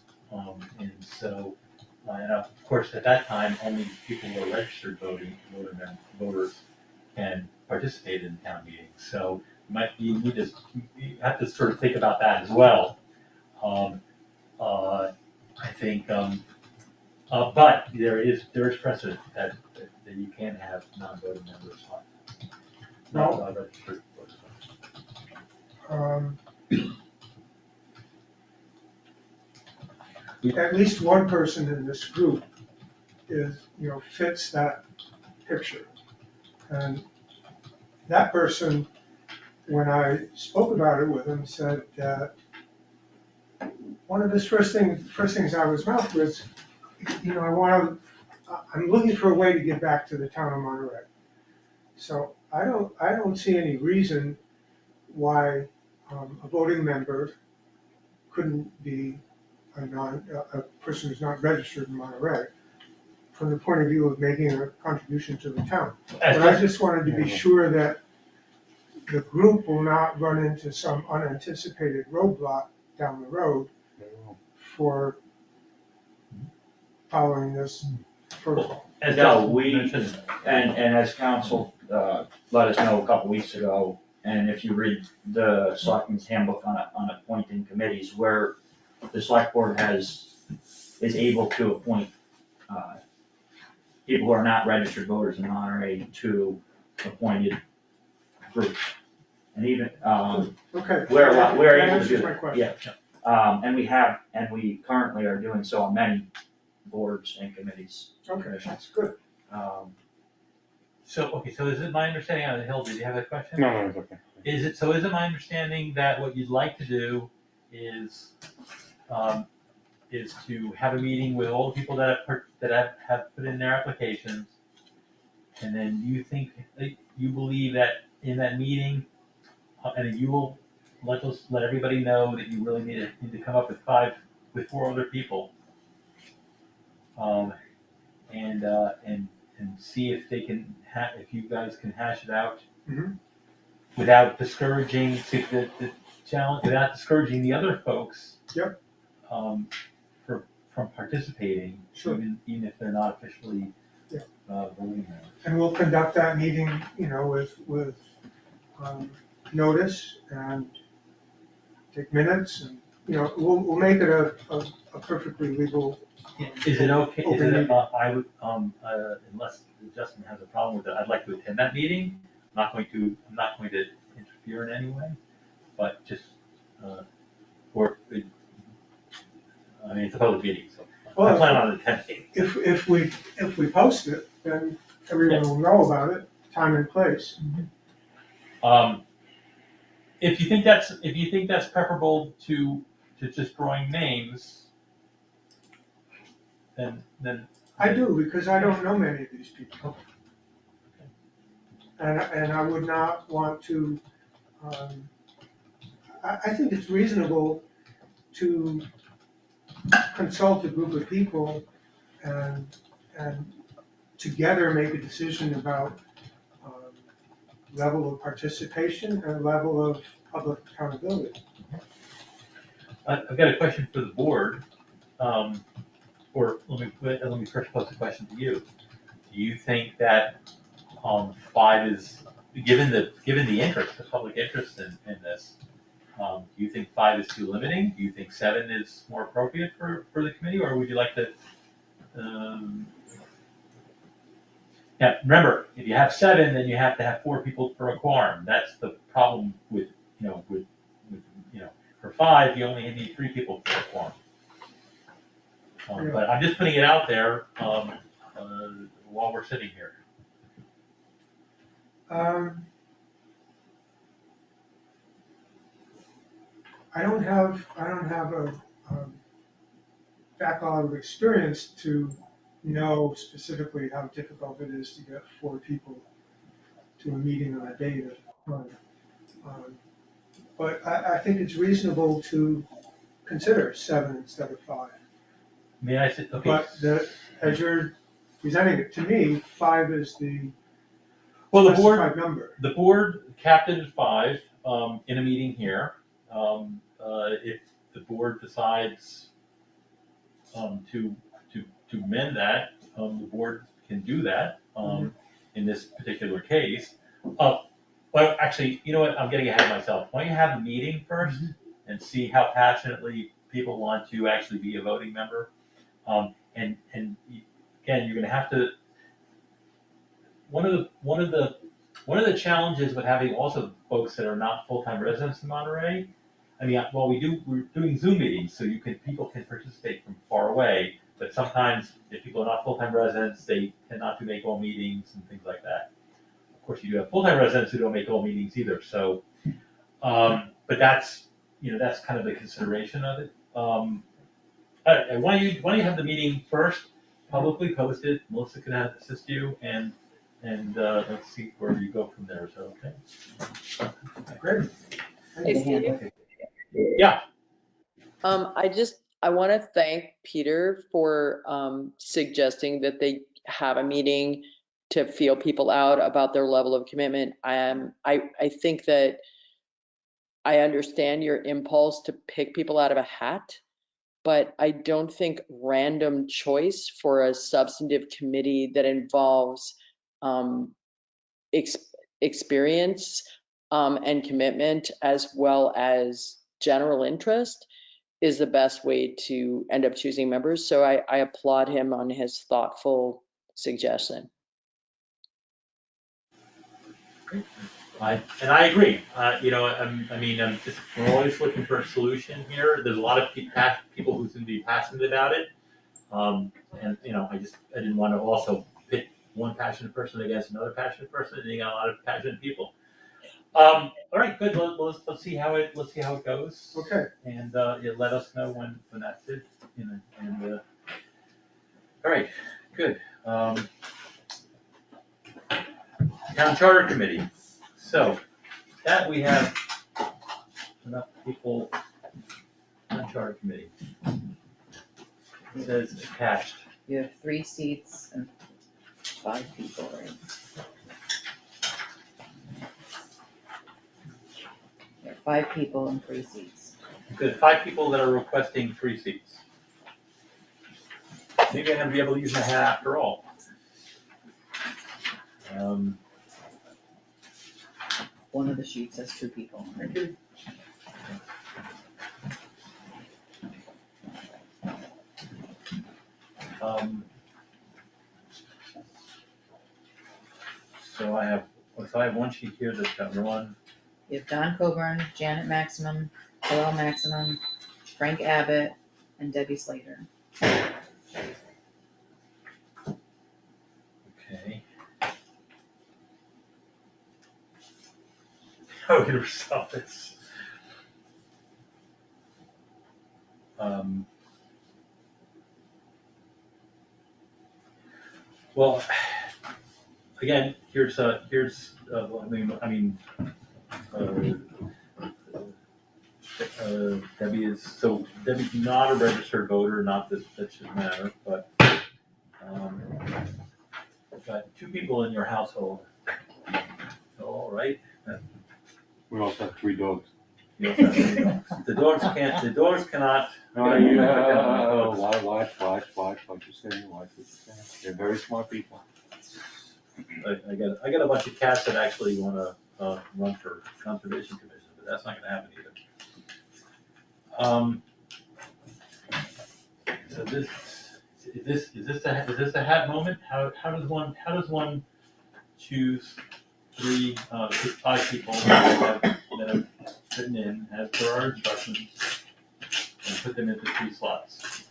so, and of course, at that time, only people who are registered voters can participate in town meetings. So you have to sort of think about that as well. I think, but there is precedent that you can have non-voting members on. Not registered voters. At least one person in this group fits that picture. And that person, when I spoke about it with him, said that one of his first things out of his mouth was, I'm looking for a way to get back to the town of Monterey. So I don't see any reason why a voting member couldn't be a person who's not registered in Monterey, from the point of view of making a contribution to the town. As But I just- just wanted to be Yeah. sure that the group will not run into some unanticipated roadblock down the road for following this protocol. As No, Justin we- mentioned, And as council, let us know a couple weeks ago, and if you read the selectmen's handbook on appointing committees, where the select board is able to appoint, people who are not registered voters in Monterey to appointed groups. And even, Okay. we're able That to do answers my that, question. yeah. And we currently are doing so on many boards and committees, Okay, commissions. that's good. so is it my understanding, on the Hill, did you have a question? No, it's okay. Is it my understanding that what you'd like to do is to have a meeting with all the people that have put in their applications? And then you believe that in that meeting, and then you will let everybody know that you really need to come up with 4 other people. And see if they can if you guys can hash it out. Mhm. Without discouraging the challenge, without discouraging the other folks. Yep. From participating, Sure. even if they're not officially Yeah. voting members. And we'll conduct that meeting, with notice and take minutes and, we'll make it a perfectly legal. Is it okay, Open meeting. I would, unless Justin has a problem with it, I'd like to attend that meeting. I'm not going to interfere in any way, but just, it's a public meeting, so I Well, plan on attending. If we post it, then everyone will know about it, time and place. If you think that's preferable to just drawing names, then. I do, because I don't know many of these people. And I would not want to, I think it's reasonable to consult a group of people and together make a decision about level of participation and level of public accountability. I've got a question for the board, or let me first pose a question to you. Do you think that 5 is, given the interest, the public interest in this, do you think 5 is too limiting? Do you think 7 is more appropriate for the committee, or would you like to? Yeah, remember, if you have 7, then you have to have 4 people for a quorum. That's the problem with for 5, you only need 3 people for a quorum. But I'm just putting it out there, while we're sitting here. I don't have a backlog of experience to know specifically how difficult it is to get 4 people to a meeting on a day at a time. But I think it's reasonable to consider 7 instead of 5. May I say, okay. But as you're presenting it to me, 5 is the Well, the board, specified number. the board captained 5, in a meeting here. If the board decides, to amend that, the board can do that, in this particular case. Well, actually, you know what, I'm getting ahead of myself. Why don't you have a meeting first and see how passionately people want to actually be a voting member? And again, you're gonna have to, one of the challenges with having also folks that are not full-time residents in Monterey, I mean, well, we're doing Zoom meetings, so people can participate from far away, but sometimes if people are not full-time residents, they tend not to make all meetings and things like that. Of course, you do have full-time residents who don't make all meetings either, so, but that's kind of the consideration of it. Why don't you have the meeting first, publicly posted, Melissa can assist you, and let's see where you go from there, is that okay? Great. Like a hand. Yeah, I want to thank Peter for suggesting that they have a meeting to feel people out about their level of commitment. I think that I understand your impulse to pick people out of a hat, but I don't think random choice for a substantive committee that involves ex experience and commitment as well as general interest is the best way to end up choosing members. So I applaud him on his thoughtful suggestion. and I agree. We're always looking for a solution here. There's a lot of people who seem to be passionate about it. And, I didn't want to also pit one passionate person against another passionate person, and you got a lot of passionate people. All right, good. Let's see how it goes. Okay. And, let us know when that's it, all right, good. Town Charter Committee. So, that we have enough people on Charter Committee. It says attached. You have 3 seats and 5 people, right? There are 5 people and 3 seats. Good, 5 people that are requesting 3 seats. Maybe I'm gonna be able to use my hat after all. One of the sheets has 2 people. So I have one sheet here that's got Ron. You have Don Coburn, Janet Maximum, Joel Maximum, Frank Abbott, and Debbie Slater. Okay. How can we resolve this? Well, again, here's Debbie's not a registered voter, not that should matter, but, got 2 people in your household. All right. We also have 3 dogs. You also have 3 dogs. The dogs cannot. Oh, yeah, watch what you're saying, watch what you're saying. They're very smart people. I got a bunch of cats that actually wanna, run for conservation commission, but that's not gonna happen either. So is this a hat moment? How does one choose 5 people that have written in as per our instructions and put them into 3 slots?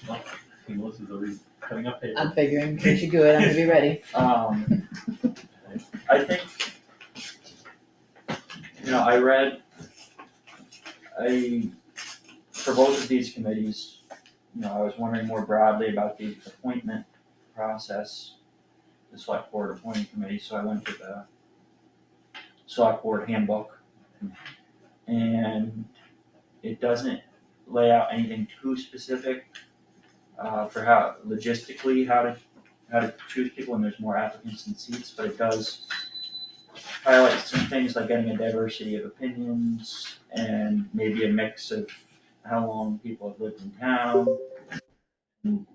Well, Melissa's already cutting up paper. I'm figuring we should do it, I'm gonna be ready. I think, for both of these committees, I was wondering more broadly about the appointment process, the select board appointing committee, so I went to the select board handbook. And it doesn't lay out anything too specific, for how to choose people, and there's more applicants than seats, but it does highlight some things like getting a diversity of opinions and maybe a mix of how long people have lived in town, and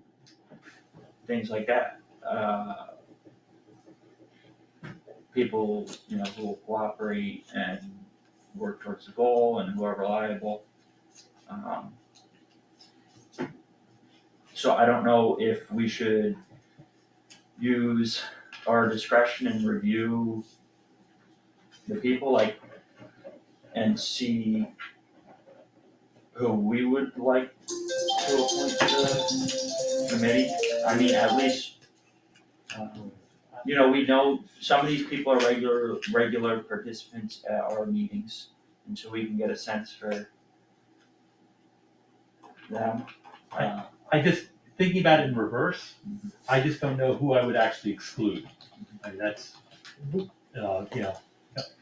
things like that. People, who will cooperate and work towards the goal and who are reliable. So I don't know if we should use our discretion and review the people, and see who we would like to appoint to the committee. I mean, at least, we know some of these people are regular participants at our meetings, and so we can get a sense for them. I just, thinking about it in reverse, I just don't know who I would actually exclude. I mean,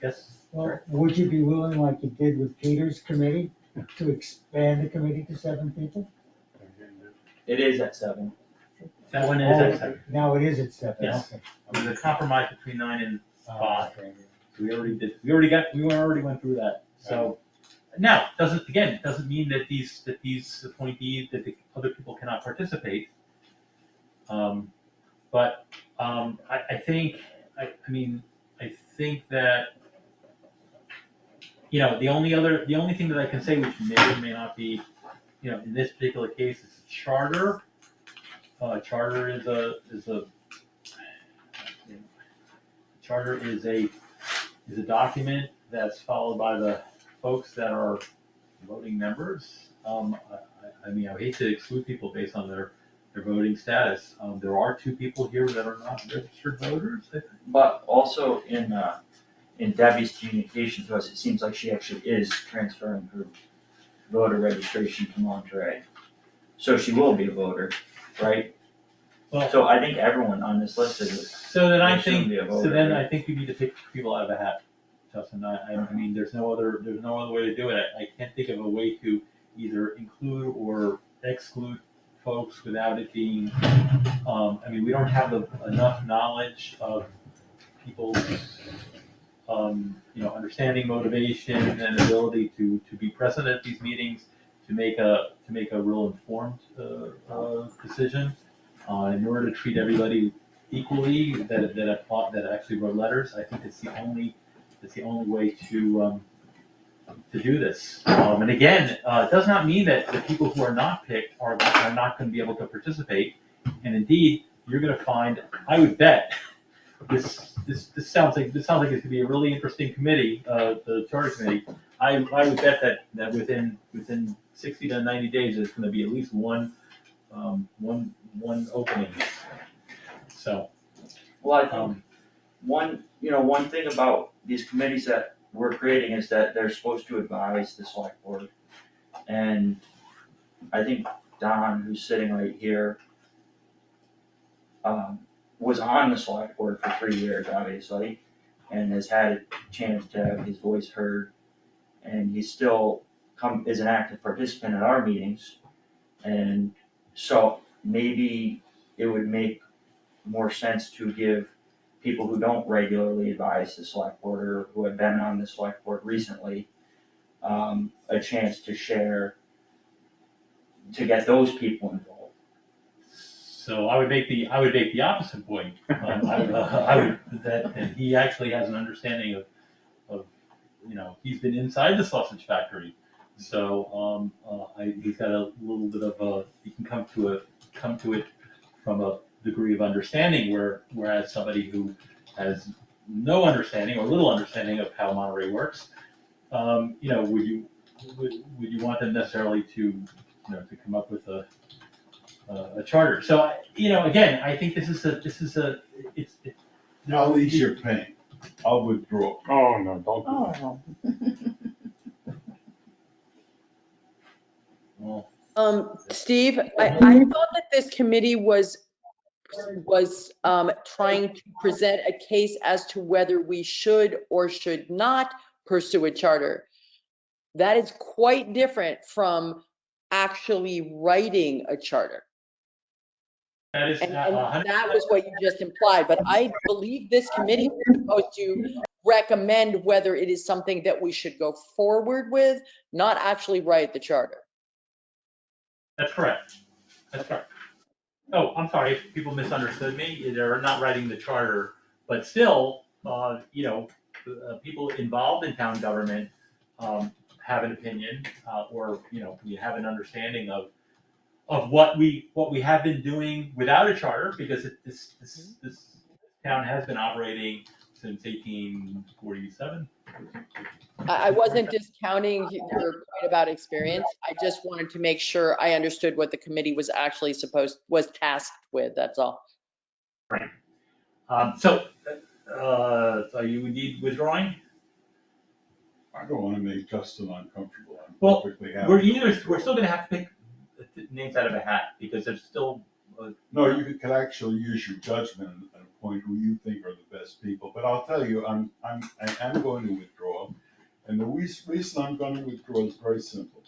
yes. Well, would you be willing, like you did with Peter's committee, to expand the committee to 7 people? It is at 7. That one is at 7. Now it is at 7, Yes. okay. It was a compromise between 9 and 5. Okay. We already went through that. So now, doesn't mean that these appointees, that the other people cannot participate. But I think that, the only thing that I can say, which may or may not be, in this particular case, is charter. Charter is a document that's followed by the folks that are voting members. I hate to exclude people based on their voting status. There are 2 people here that are not registered voters, I think. But also in Debbie's communication to us, it seems like she actually is transferring her voter registration to Monterey. So she will be a voter, right? Well, So I think everyone on this list is. so then I they shouldn't think, be a so voter, then right? I think you need to pick people out of a hat, Justin. There's no other way to do it. I can't think of a way to either include or exclude folks without it being, we don't have enough knowledge of people's, understanding, motivation, and ability to be present at these meetings, to make a real informed, decision. In order to treat everybody equally that actually wrote letters, I think it's the only way to do this. And again, it does not mean that the people who are not picked are not going to be able to participate. And indeed, you're going to find, I would bet, this sounds like it's going to be a really interesting committee, the charter committee. I would bet that within 60 to 90 days, there's going to be at least one opening. So. Well, I think one thing about these committees that we're creating is that they're supposed to advise the select board. And I think Don, who's sitting right here, was on the select board for 3 years, obviously, and has had a chance to have his voice heard. And he's still is an active participant at our meetings. And so maybe it would make more sense to give people who don't regularly advise the select board or who have been on the select board recently, a chance to share, to get those people involved. So I would make the opposite point. That he actually has an understanding of he's been inside the sausage factory. So he's got a little bit of he can come to it from a degree of understanding, whereas somebody who has no understanding or little understanding of how Monterey works, would you want them necessarily to come up with a charter? So again, I think this is a I'll ease your pain. I'll withdraw. Oh, no, don't do that. well, Steve, I thought that this committee was trying to present a case as to whether we should or should not pursue a charter. That is quite different from actually writing a charter. that is And 100%. that was what you just implied, but I believe this committee is supposed to recommend whether it is something that we should go forward with, not actually write the charter. That's correct. That's correct. Oh, I'm sorry if people misunderstood me. They're not writing the charter, but still, people involved in town government have an opinion, or we have an understanding of what we have been doing without a charter, because this town has been operating since 1847. I wasn't discounting your point about experience. I just wanted to make sure I understood what the committee was actually was tasked with, that's all. Right. So are you indeed withdrawing? I don't want to make Justin uncomfortable. I'm Well, perfectly happy. We're still gonna have to pick names out of a hat, because there's still No, you can actually use your judgment and appoint who you think are the best people, but I'll tell you, I am going to withdraw. And the reason I'm going to withdraw is very simple.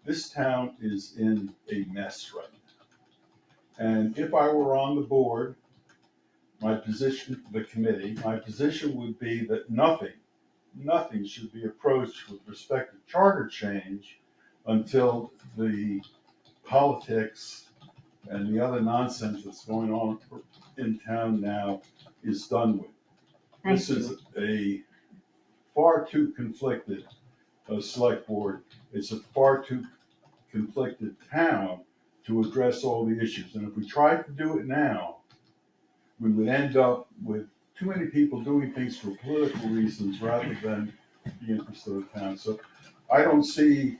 This town is in a mess right now. And if I were on the board, my position, the committee, my position would be that nothing should be approached with respect to charter change until the politics and the other nonsense that's going on in town now is done with. This is a far too conflicted select board. It's a far too conflicted town to address all the issues. And if we tried to do it now, we would end up with too many people doing things for political reasons rather than the interest of the town. So I don't see,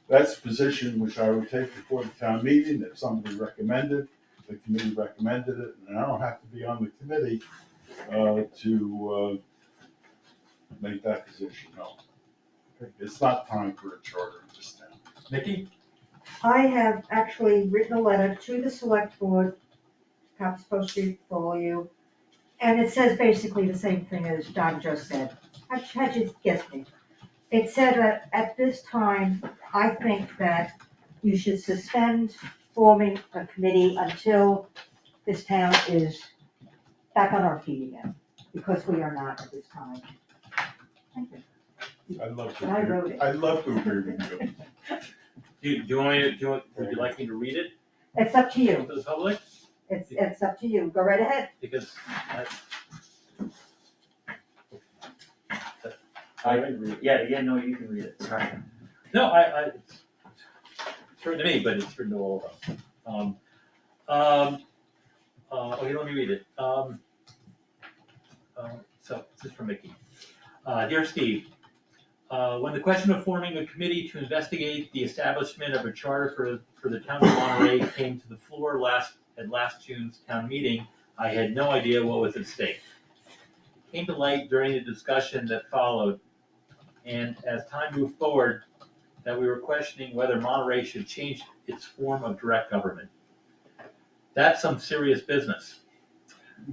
that's a position which I would take before the town meeting, if somebody recommended, the committee recommended it, and I don't have to be on the committee to make that position, no. It's not time for a charter in this town. Nikki? I have actually written a letter to the select board, copies posted for all you, and it says basically the same thing as Don just said. How'd you guess me? It said that at this time, I think that you should suspend forming a committee until this town is back on our feet again, because we are not at this time. Thank you. I'd love And I wrote to, it. I'd love to agree with you. Would you like me to read it It's up to you. to the public? It's up to you. Go right ahead. Because I can read, yeah, no, you can read it, sorry. no, it's written to me, but it's written to all of us. Okay, let me read it. So, this is from Mickey. Dear Steve, when the question of forming a committee to investigate the establishment of a charter for the town of Monterey came to the floor at last June's town meeting, I had no idea what was at stake. It came to light during the discussion that followed, and as time moved forward, that we were questioning whether Monterey should change its form of direct government. That's some serious business.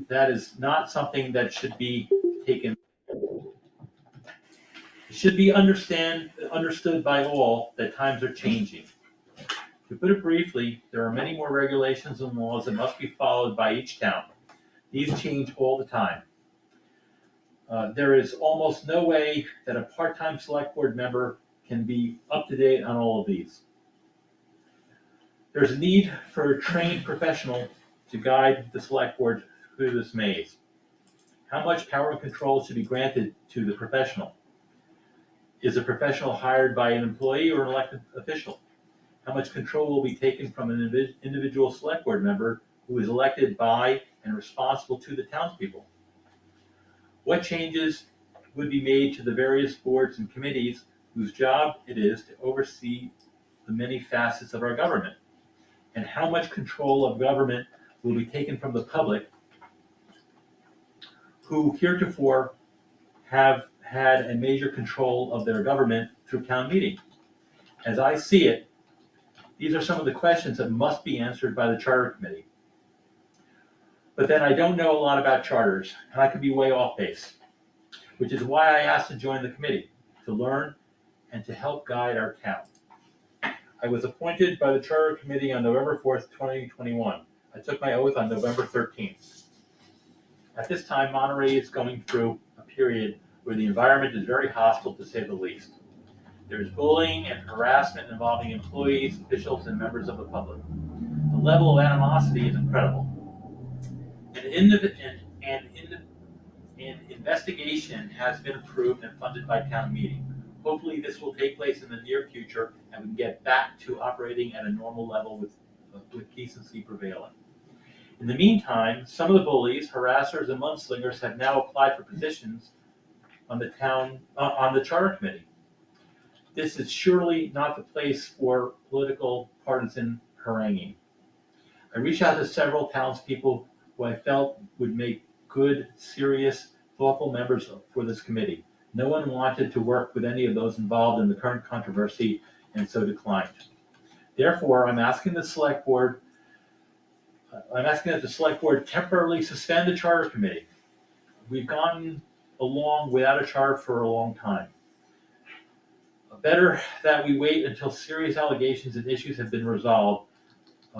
That is not something that should be taken. It should be understood by all that times are changing. To put it briefly, there are many more regulations and laws that must be followed by each town. These change all the time. There is almost no way that a part-time select board member can be up to date on all of these. There's a need for a trained professional to guide the select board through this maze. How much power and control should be granted to the professional? Is a professional hired by an employee or an elected official? How much control will be taken from an individual select board member who is elected by and responsible to the townspeople? What changes would be made to the various boards and committees whose job it is to oversee the many facets of our government? And how much control of government will be taken from the public who heretofore have had a major control of their government through town meeting? As I see it, these are some of the questions that must be answered by the charter committee. But then I don't know a lot about charters, and I could be way off base, which is why I asked to join the committee, to learn and to help guide our town. I was appointed by the charter committee on November 4th, 2021. I took my oath on November 13th. At this time, Monterey is going through a period where the environment is very hostile, to say the least. There is bullying and harassment involving employees, officials, and members of the public. The level of animosity is incredible. An investigation has been approved and funded by town meeting. Hopefully this will take place in the near future and we can get back to operating at a normal level with decency prevailing. In the meantime, some of the bullies, harassers, and mudslingers have now applied for positions on the charter committee. This is surely not the place for political partisan haranguing. I reached out to several townspeople who I felt would make good, serious, thoughtful members for this committee. No one wanted to work with any of those involved in the current controversy and so declined. Therefore, I'm asking the select board I'm asking that the select board temporarily suspend the charter committee. We've gone along without a charter for a long time. Better that we wait until serious allegations and issues have been resolved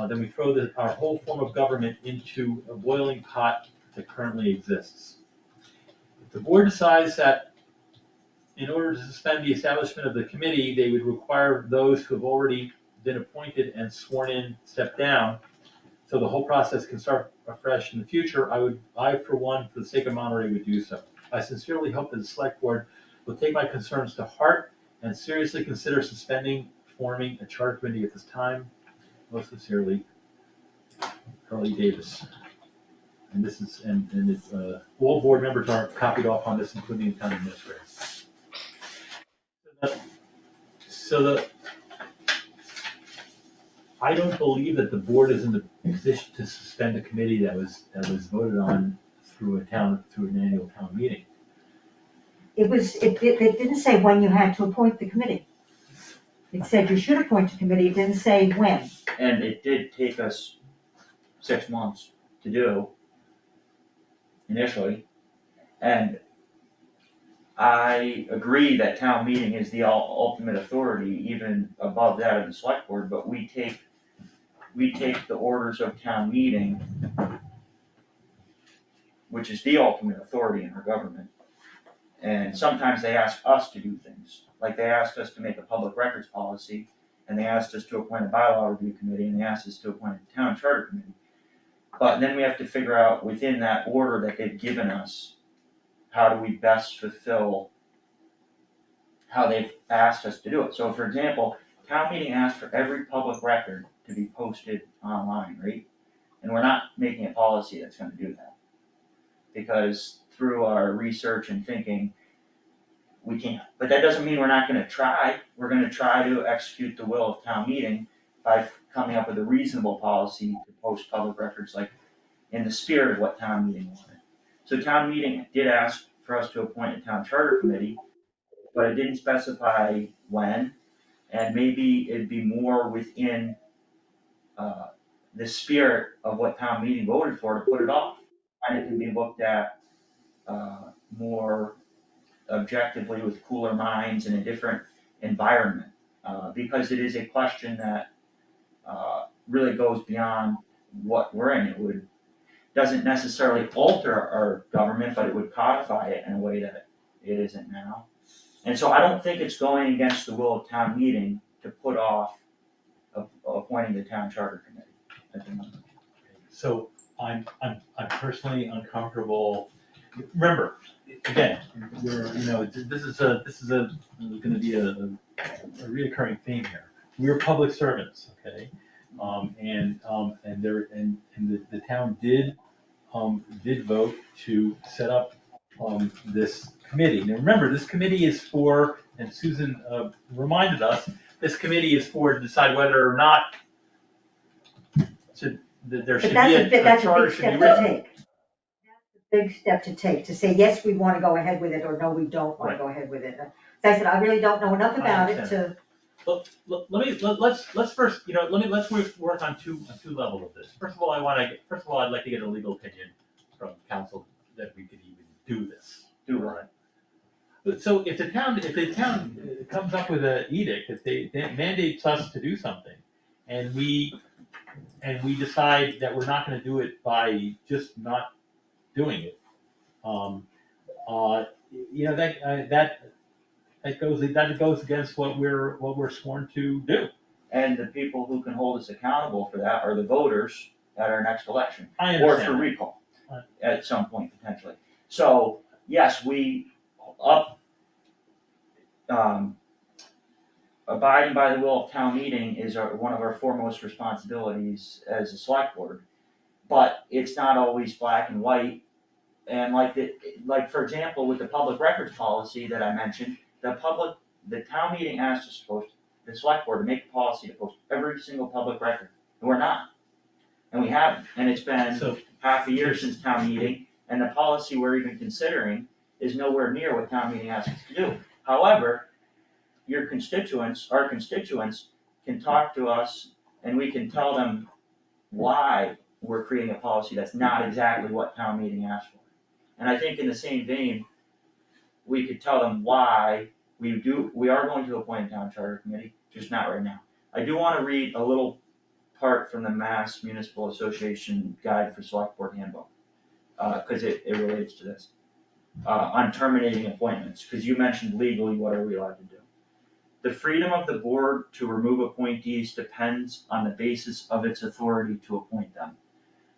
than we throw our whole form of government into a boiling pot that currently exists. If the board decides that in order to suspend the establishment of the committee, they would require those who have already been appointed and sworn in step down, so the whole process can start afresh in the future, I for one, for the sake of Monterey, would do so. I sincerely hope that the select board will take my concerns to heart and seriously consider forming a charter committee at this time. Most sincerely, Carly Davis. And this is, and it's, all board members are copied off on this, including the town administrator. I don't believe that the board is in the position to suspend a committee that was voted on through an annual town meeting. It didn't say when you had to appoint the committee. It said you should appoint a committee, it didn't say when. And it did take us 6 months to do initially. And I agree that town meeting is the ultimate authority, even above that of the select board, but we take the orders of town meeting, which is the ultimate authority in our government. And sometimes they ask us to do things, like they asked us to make a public records policy, and they asked us to appoint a bylaw review committee, and they asked us to appoint a town charter committee. But then we have to figure out within that order that they've given us, how do we best fulfill how they've asked us to do it. So for example, town meeting asked for every public record to be posted online, right? And we're not making a policy that's gonna do that. Because through our research and thinking, we can't. But that doesn't mean we're not gonna try. We're gonna try to execute the will of town meeting by coming up with a reasonable policy to post public records, like in the spirit of what town meeting wanted. So town meeting did ask for us to appoint a town charter committee, but it didn't specify when, and maybe it'd be more within the spirit of what town meeting voted for to put it off. And it can be looked at more objectively with cooler minds in a different environment, because it is a question that really goes beyond what we're in. It doesn't necessarily alter our government, but it would codify it in a way that it isn't now. And so I don't think it's going against the will of town meeting to put off appointing the town charter committee at the moment. So I'm personally uncomfortable. Remember, again, this is gonna be a reoccurring theme here. We're public servants, okay? And the town did vote to set up this committee. Now remember, this committee is for, and Susan reminded us, this committee is for to decide whether or not that there should be a charter should be written. Big step to take, to say, yes, we wanna go ahead with it, or no, we don't wanna go ahead with it. As I said, I really don't know enough about it to. Let's first, let's work on two levels of this. First of all, I'd like to get a legal opinion from council that we could even do this. Do what? But so if the town comes up with an edict that they mandates us to do something, and we decide that we're not gonna do it by just not doing it, that goes against what we're sworn to do. And the people who can hold us accountable for that are the voters at our next election. I Or understand. for recall, at some point potentially. So, yes, abiding by the will of town meeting is one of our foremost responsibilities as a select board. But it's not always black and white. And like for example, with the public records policy that I mentioned, the town meeting asked us to post, the select board to make a policy to post every single public record, and we're not. And we haven't, and it's been half a year since town meeting, and the policy we're even considering is nowhere near what town meeting asked us to do. However, our constituents can talk to us, and we can tell them why we're creating a policy that's not exactly what town meeting asked for. And I think in the same vein, we could tell them why we are going to appoint a town charter committee, just not right now. I do wanna read a little part from the Mass Municipal Association Guide for Select Board Handbook, cause it relates to this. On terminating appointments, cause you mentioned legally, what are we allowed to do? The freedom of the board to remove appointees depends on the basis of its authority to appoint them.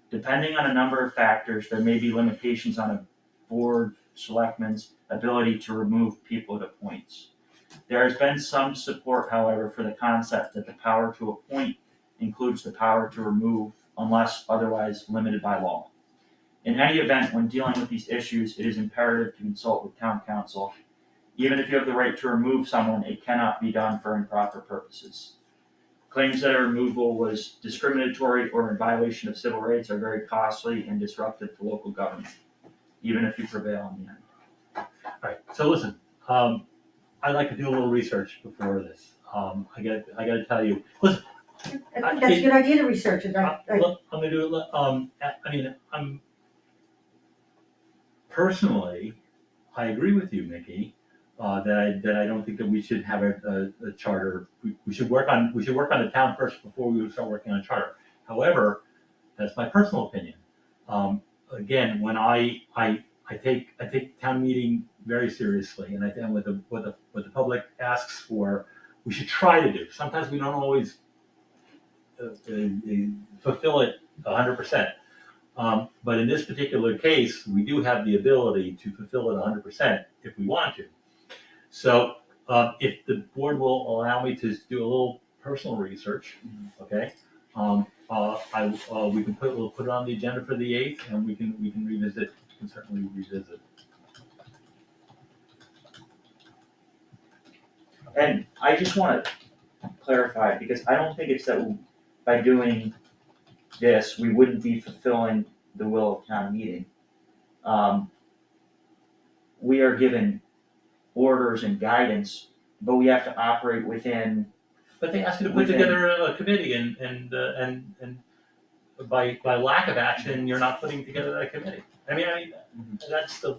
Depending on a number of factors, there may be limitations on a board selectman's ability to remove people it appoints. There has been some support, however, for the concept that the power to appoint includes the power to remove unless otherwise limited by law. In any event, when dealing with these issues, it is imperative to consult with town council. Even if you have the right to remove someone, it cannot be done for improper purposes. Claims that a removal was discriminatory or in violation of civil rights are very costly and disruptive to local government, even if you prevail in the end. Alright, so listen, I'd like to do a little research before this. I gotta tell you, listen, I think that's a good idea to research it. look, I'm gonna do it, I mean, personally, I agree with you, Mickey, that I don't think that we should have a charter. We should work on the town first before we would start working on a charter. However, that's my personal opinion. Again, when I take town meeting very seriously, and I think what the public asks for, we should try to do. Sometimes we don't always fulfill it 100%. But in this particular case, we do have the ability to fulfill it 100% if we want to. So, if the board will allow me to do a little personal research, okay? We'll put it on the agenda for the 8th, and we can revisit, we can certainly revisit. And I just wanna clarify, because I don't think it's that by doing this, we wouldn't be fulfilling the will of town meeting. We are given orders and guidance, but we have to operate within. But they asked you to put together a committee, and by lack of action, you're not putting together that committee. I mean, that's a,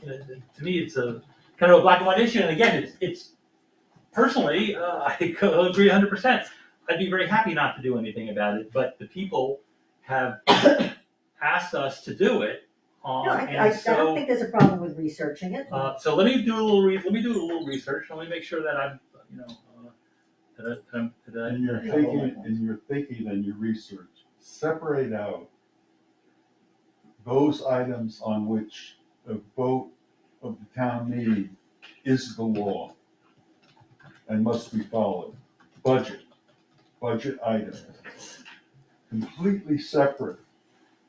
you know, to me, it's a kind of a black and white issue, and again, it's personally, I agree 100%. I'd be very happy not to do anything about it, but the people have asked us to do it, No, I and so. don't think there's a problem with researching it. So let me do a little research, let me make sure that I'm, you know, In your thinking and your research, separate out those items on which a vote of the town meeting is the law and must be followed. Budget items, completely separate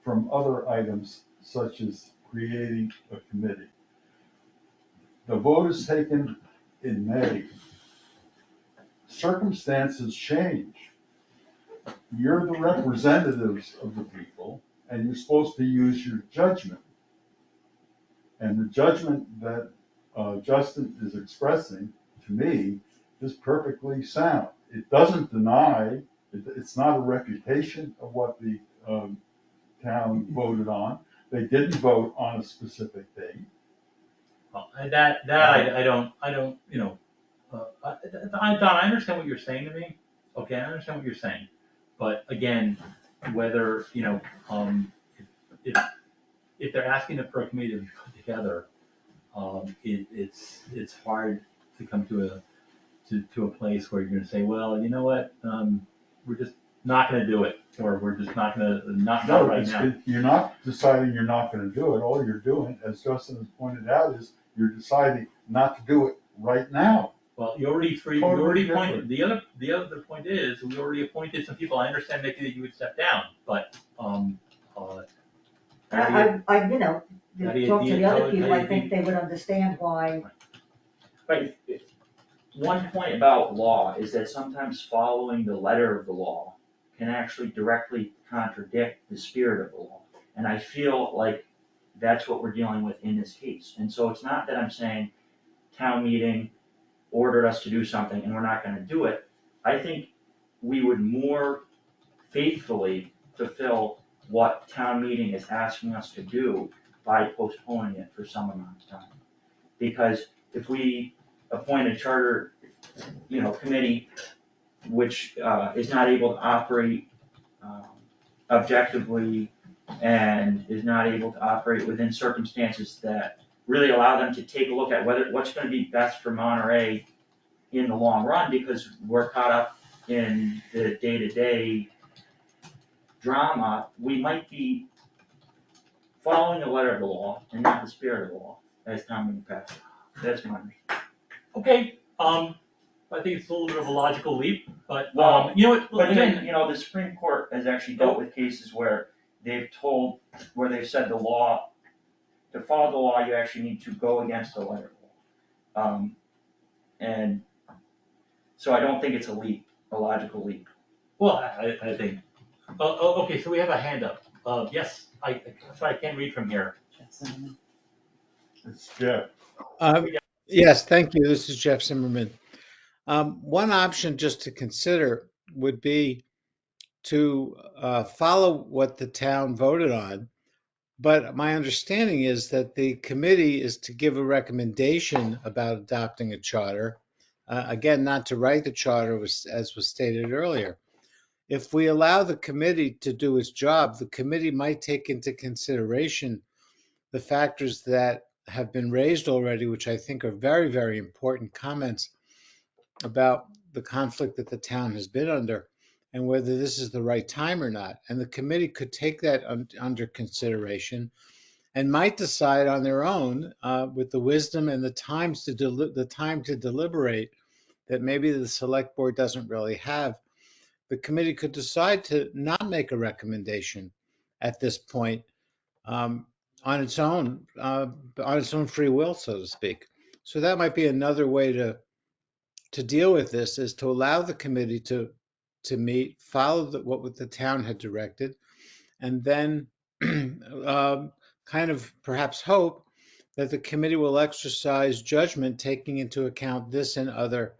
from other items such as creating a committee. The vote is taken in May. Circumstances change. You're the representatives of the people, and you're supposed to use your judgment. And the judgment that Justin is expressing, to me, is perfectly sound. It doesn't deny, it's not a refutation of what the town voted on. They didn't vote on a specific thing. Well, that I don't, you know, Don, I understand what you're saying to me. Okay, I understand what you're saying. But again, whether, you know, if they're asking for a committee to be put together, it's hard to come to a place where you're gonna say, well, you know what, we're just not gonna do it, or we're just not gonna, not right now. You're not deciding you're not gonna do it. All you're doing, as Justin has pointed out, is you're deciding not to do it right now. Well, you already Totally appointed, the other point is, we already appointed some people. I understand, Mickey, that you would step down, but, I, you know, How do you talk to deal- the how other would- people, how I do you think they would understand why. Right, one point about law is that sometimes following the letter of the law can actually directly contradict the spirit of the law. And I feel like that's what we're dealing with in this case. And so it's not that I'm saying town meeting ordered us to do something and we're not gonna do it. I think we would more faithfully fulfill what town meeting is asking us to do by postponing it for some amount of time. Because if we appoint a charter, committee which is not able to operate objectively and is not able to operate within circumstances that really allow them to take a look at what's gonna be best for Monterey in the long run, because we're caught up in the day-to-day drama, we might be following the letter of the law and not the spirit of the law as town meeting passes. That's my understanding. Okay, I think it's a little bit of a logical leap, but, Well, you know what, But again, then, the Supreme Court has actually dealt with cases where they've said the law, to follow the law, you actually need to go against the letter of the law. And so I don't think it's a logical leap. well, I think, okay, so we have a hand up. Yes, sorry, I can't read from here. It's Jeff. Yes, thank you. This is Jeff Zimmerman. One option just to consider would be to follow what the town voted on. But my understanding is that the committee is to give a recommendation about adopting a charter. Again, not to write the charter, as was stated earlier. If we allow the committee to do its job, the committee might take into consideration the factors that have been raised already, which I think are very, very important comments about the conflict that the town has been under and whether this is the right time or not. And the committee could take that under consideration and might decide on their own, with the wisdom and the time to deliberate that maybe the select board doesn't really have. The committee could decide to not make a recommendation at this point, on its own free will, so to speak. So that might be another way to deal with this, is to allow the committee to meet, follow what the town had directed, and then kind of perhaps hope that the committee will exercise judgment, taking into account this and other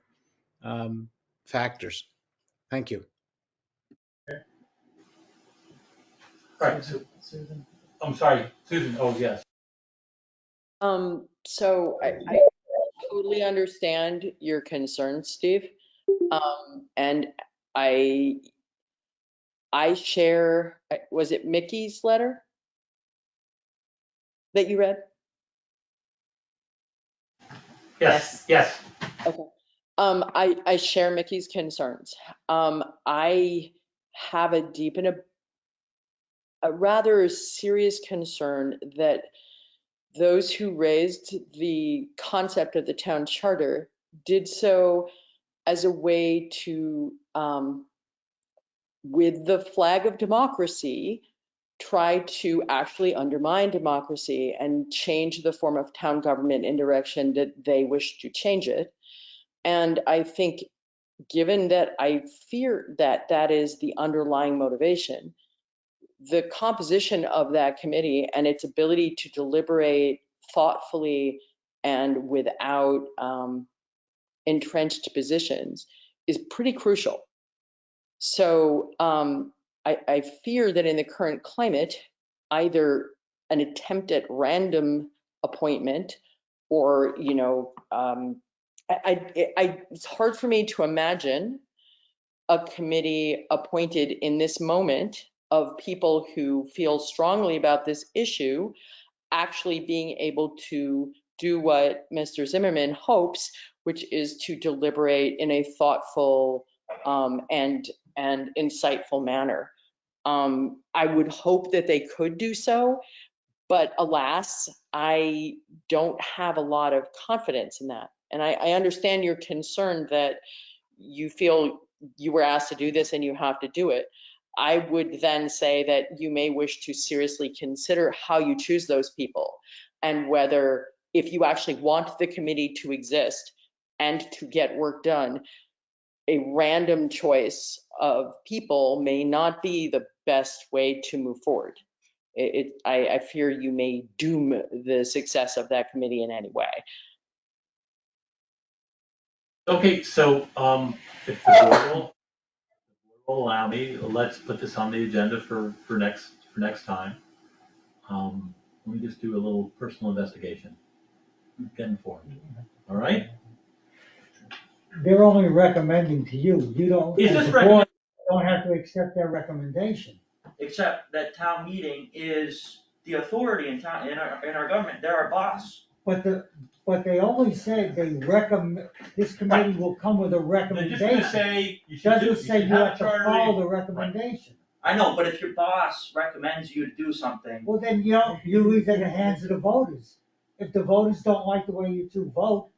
factors. Thank you. All right, so, I'm sorry, Susan, oh, yes. So I totally understand your concerns, Steve. And I share, was it Mickey's letter that you read? Yes. Okay. I share Mickey's concerns. I have a deep and a rather serious concern that those who raised the concept of the town charter did so as a way to, with the flag of democracy, try to actually undermine democracy and change the form of town government in direction that they wish to change it. And I think, given that I fear that that is the underlying motivation, the composition of that committee and its ability to deliberate thoughtfully and without entrenched positions is pretty crucial. So I fear that in the current climate, either an attempt at random appointment or, it's hard for me to imagine a committee appointed in this moment of people who feel strongly about this issue actually being able to do what Mr. Zimmerman hopes, which is to deliberate in a thoughtful and insightful manner. I would hope that they could do so, but alas, I don't have a lot of confidence in that. And I understand your concern that you feel you were asked to do this and you have to do it. I would then say that you may wish to seriously consider how you choose those people, and whether, if you actually want the committee to exist and to get work done, a random choice of people may not be the best way to move forward. I fear you may doom the success of that committee in any way. Okay, so if the board allow me, let's put this on the agenda for next time. Let me just do a little personal investigation. Get informed, all right? They're only recommending to you. You don't, Is as this a recommend- board, don't have to accept their recommendation. Except that town meeting is the authority in town, in our government, they're our boss. But they only said they recommend, this committee will come with a They're just gonna recommendation. say, you should do, Doesn't say you have to follow the recommendation. I know, but if your boss recommends you to do something, Well, then you leave it in the hands of the voters. If the voters don't like the way you two vote,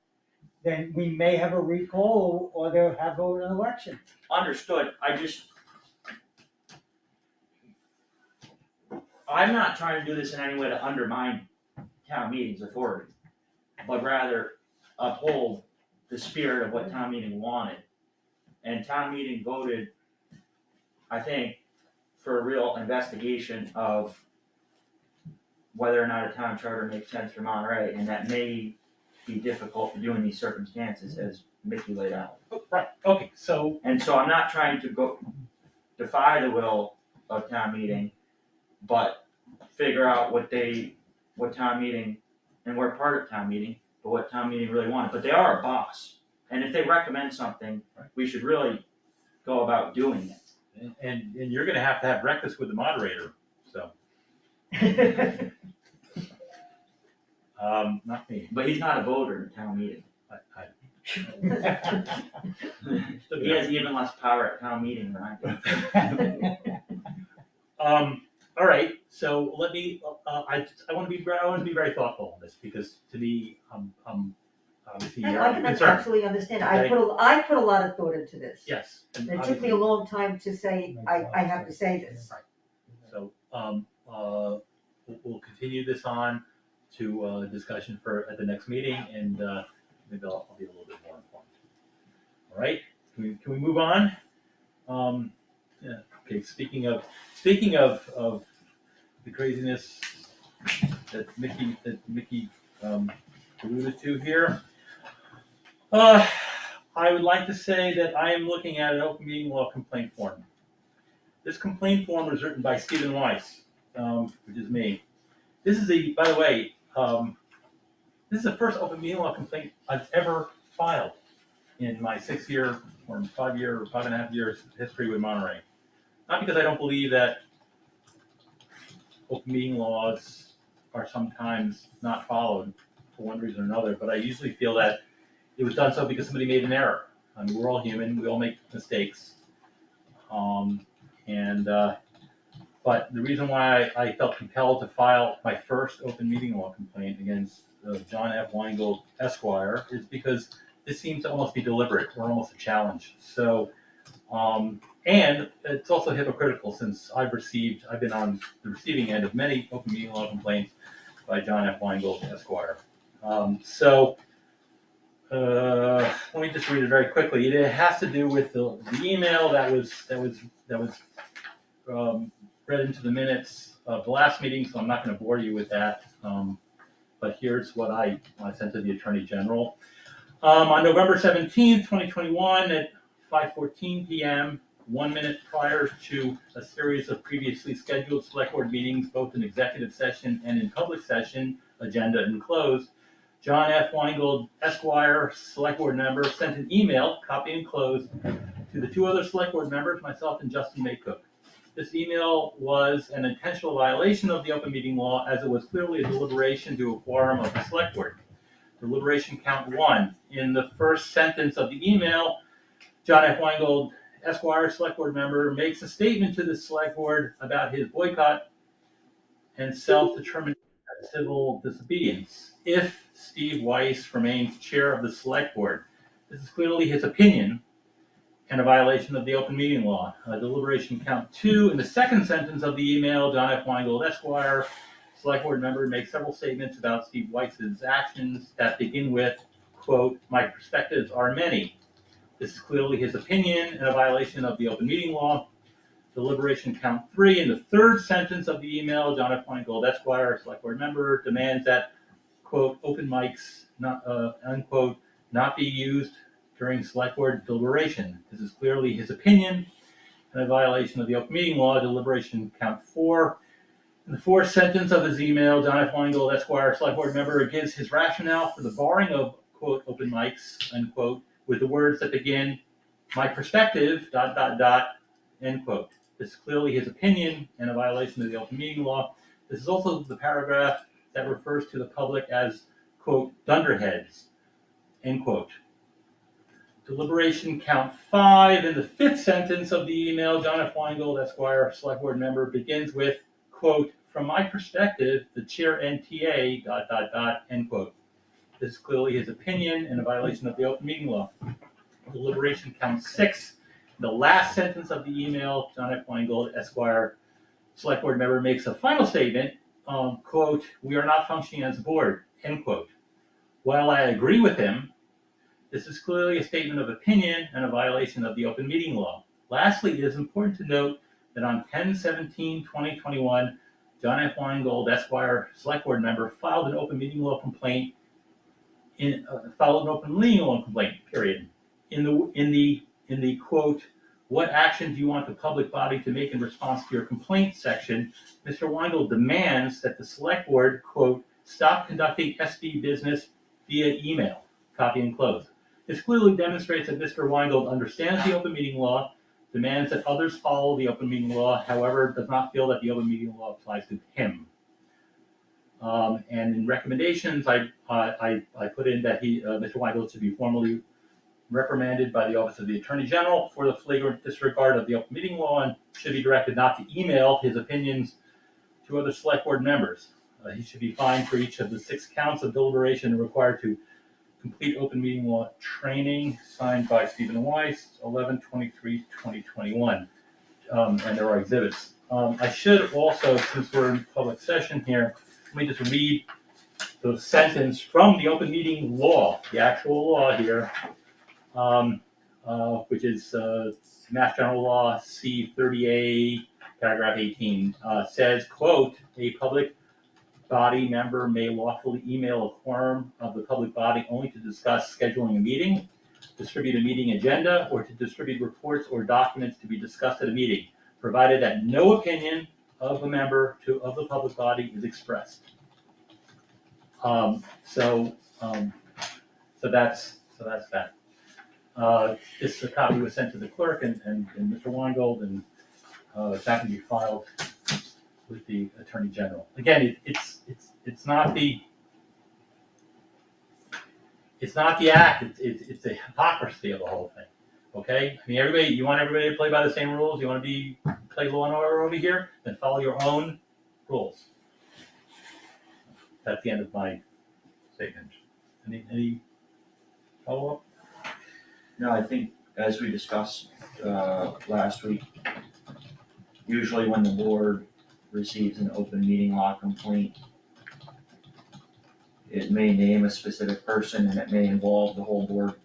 then we may have a recall or they'll have an election. understood, I'm not trying to do this in any way to undermine town meeting's authority, but rather uphold the spirit of what town meeting wanted. And town meeting voted, I think, for a real investigation of whether or not a town charter makes sense for Monterey, and that may be difficult to do in these circumstances, as Mickey laid out. right, okay, so, And so I'm not trying to go defy the will of town meeting, but figure out what town meeting, and we're part of town meeting, but what town meeting really wanted, but they are a boss. And if they recommend something, we should really go about doing it. and you're gonna have to have breakfast with the moderator, so, not me. But he's not a voter in town meeting. He has even less power at town meeting than I do. All right, so let me, I wanna be very thoughtful on this, because to me, obviously, I you're can concerned. absolutely understand. Okay. I put a lot of thought into this. Yes. and It took me obviously- a long time to say, I have to say this. So, we'll continue this on to, discussion at the next meeting, and, maybe I'll be a little bit more informed. All right, can we move on? Yeah, okay, speaking of the craziness that Mickey alluded to here, I would like to say that I am looking at an open meeting law complaint form. This complaint form was written by Stephen Weiss, which is me. This is by the way, this is the first open meeting law complaint I've ever filed in my 6-year or 5-year or 5.5 years history with Monterey. Not because I don't believe that open meeting laws are sometimes not followed for one reason or another, but I usually feel that it was done so because somebody made an error. I mean, we're all human, we all make mistakes. But the reason why I felt compelled to file my first open meeting law complaint against John F. Weingold Esquire is because this seems to almost be deliberate, or almost a challenge. So, and it's also hypocritical since I've been on the receiving end of many open meeting law complaints by John F. Weingold Esquire. Let me just read it very quickly. It has to do with the email that was read into the minutes of the last meeting, so I'm not going to bore you with that. But here's what I sent to the Attorney General. On November 17th, 2021 at 5:14 p.m., 1 minute prior to a series of previously scheduled select board meetings, both in executive session and in public session, agenda enclosed, John F. Weingold Esquire, select board member, sent an email, copy enclosed, to the 2 other select board members, myself and Justin Maycook. This email was an intentional violation of the open meeting law, as it was clearly a deliberation to a quorum of the select board. Deliberation count 1. In the first sentence of the email, John F. Weingold Esquire, select board member, makes a statement to the select board about his boycott and self-determination of civil disobedience if Steve Weiss remains chair of the select board. This is clearly his opinion and a violation of the open meeting law. Deliberation count 2. In the second sentence of the email, John F. Weingold Esquire, select board member, makes several statements about Steve Weiss's actions that begin with, quote, "My perspectives are many." This is clearly his opinion and a violation of the open meeting law. Deliberation count 3. In the third sentence of the email, John F. Weingold Esquire, select board member, demands that, quote, "open mics, not, unquote, not be used during select board deliberation." This is clearly his opinion and a violation of the open meeting law, deliberation count 4. In the fourth sentence of his email, John F. Weingold, Esquire, Select Board Member, gives his rationale for the barring of, quote, open mics, unquote, with the words that begin, my perspective, ... end quote. This is clearly his opinion and a violation of the open meeting law. This is also the paragraph that refers to the public as, quote, dunderheads, end quote. Deliberation count 5, in the fifth sentence of the email, John F. Weingold, Esquire, Select Board Member, begins with, quote, from my perspective, the chair NTA, ... end quote. This is clearly his opinion and a violation of the open meeting law. Deliberation count 6, the last sentence of the email, John F. Weingold, Esquire, Select Board Member makes a final statement, quote, we are not functioning as a board, end quote. While I agree with him, this is clearly a statement of opinion and a violation of the open meeting law. Lastly, it is important to note that on 10/17/2021, John F. Weingold, Esquire, Select Board Member, filed an open meeting law complaint, period. In the quote, what action do you want the public body to make in response to your complaint section, Mr. Weingold demands that the Select Board, quote, stop conducting SB business via email, copy and close. This clearly demonstrates that Mr. Weingold understands the open meeting law, demands that others follow the open meeting law, however, does not feel that the open meeting law applies to him. And in recommendations, I put in that Mr. Weingold should be formally reprimanded by the Office of the Attorney General for the flagrant disregard of the open meeting law and should be directed not to email his opinions to other Select Board members. He should be fined for each of the 6 counts of deliberation required to complete open meeting law training, signed by Stephen Weiss, 11/23/2021. And there are exhibits. I should also, since we're in public session here, let me just read the sentence from the open meeting law, the actual law here, which is Mass General Law C-30A, paragraph 18, says, quote, a public body member may lawfully email a quorum of the public body only to discuss scheduling a meeting, distribute a meeting agenda, or to distribute reports or documents to be discussed at a meeting, provided that no opinion of a member of the public body is expressed. So that's that. This copy was sent to the clerk and Mr. Weingold, and that can be filed with the Attorney General. Again, it's not the act, it's the hypocrisy of the whole thing. Okay? I mean, you want everybody to play by the same rules. You want to play law and order over here, then follow your own rules. That's the end of my statement. Any follow-up? No, I think as we discussed last week, usually when the board receives an open meeting law complaint, it may name a specific person and it may involve the whole board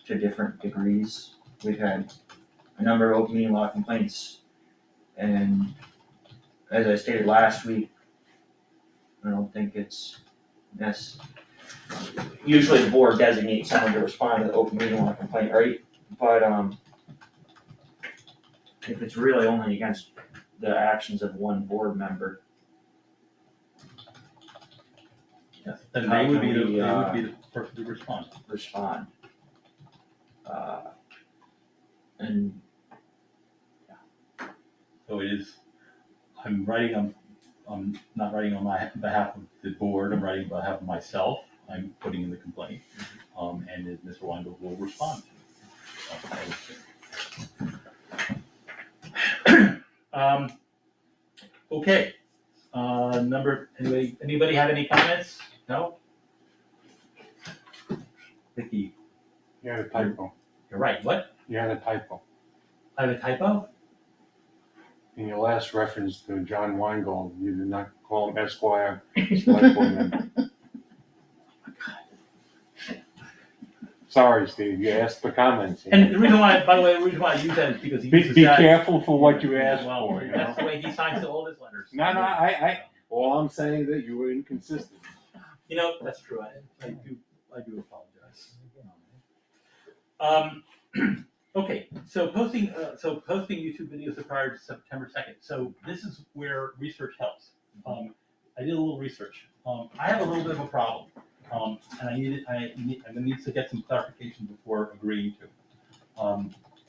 to different degrees. We've had a number of open meeting law complaints, and as I stated last week, I don't think it's usually the board designates someone to respond to the open meeting law complaint, right? But if it's really only against the actions of one board member, Yes, then they would be the person to respond. And So it is, I'm not writing on behalf of the board, I'm writing on behalf of myself. I'm putting in the complaint, and Mr. Weingold will respond. Okay, anybody have any comments? No? Vicky, You had a typo. you're right, what? You had a typo. I have a typo? In your last reference to John Weingold, you did not call him Esquire, Select Board Member. Sorry, Steve, you asked for comments. And the reason why, by the way, the reason why I use that is because he uses Be that. careful for what you ask Well, for, you that's know? the way he signs all his letters. No, all I'm saying that you were inconsistent. You know, that's true, I do apologize. Okay, so posting YouTube videos prior to September 2nd. So this is where research helps. I did a little research. I have a little bit of a problem, and I'm gonna need to get some clarification before agreeing to it.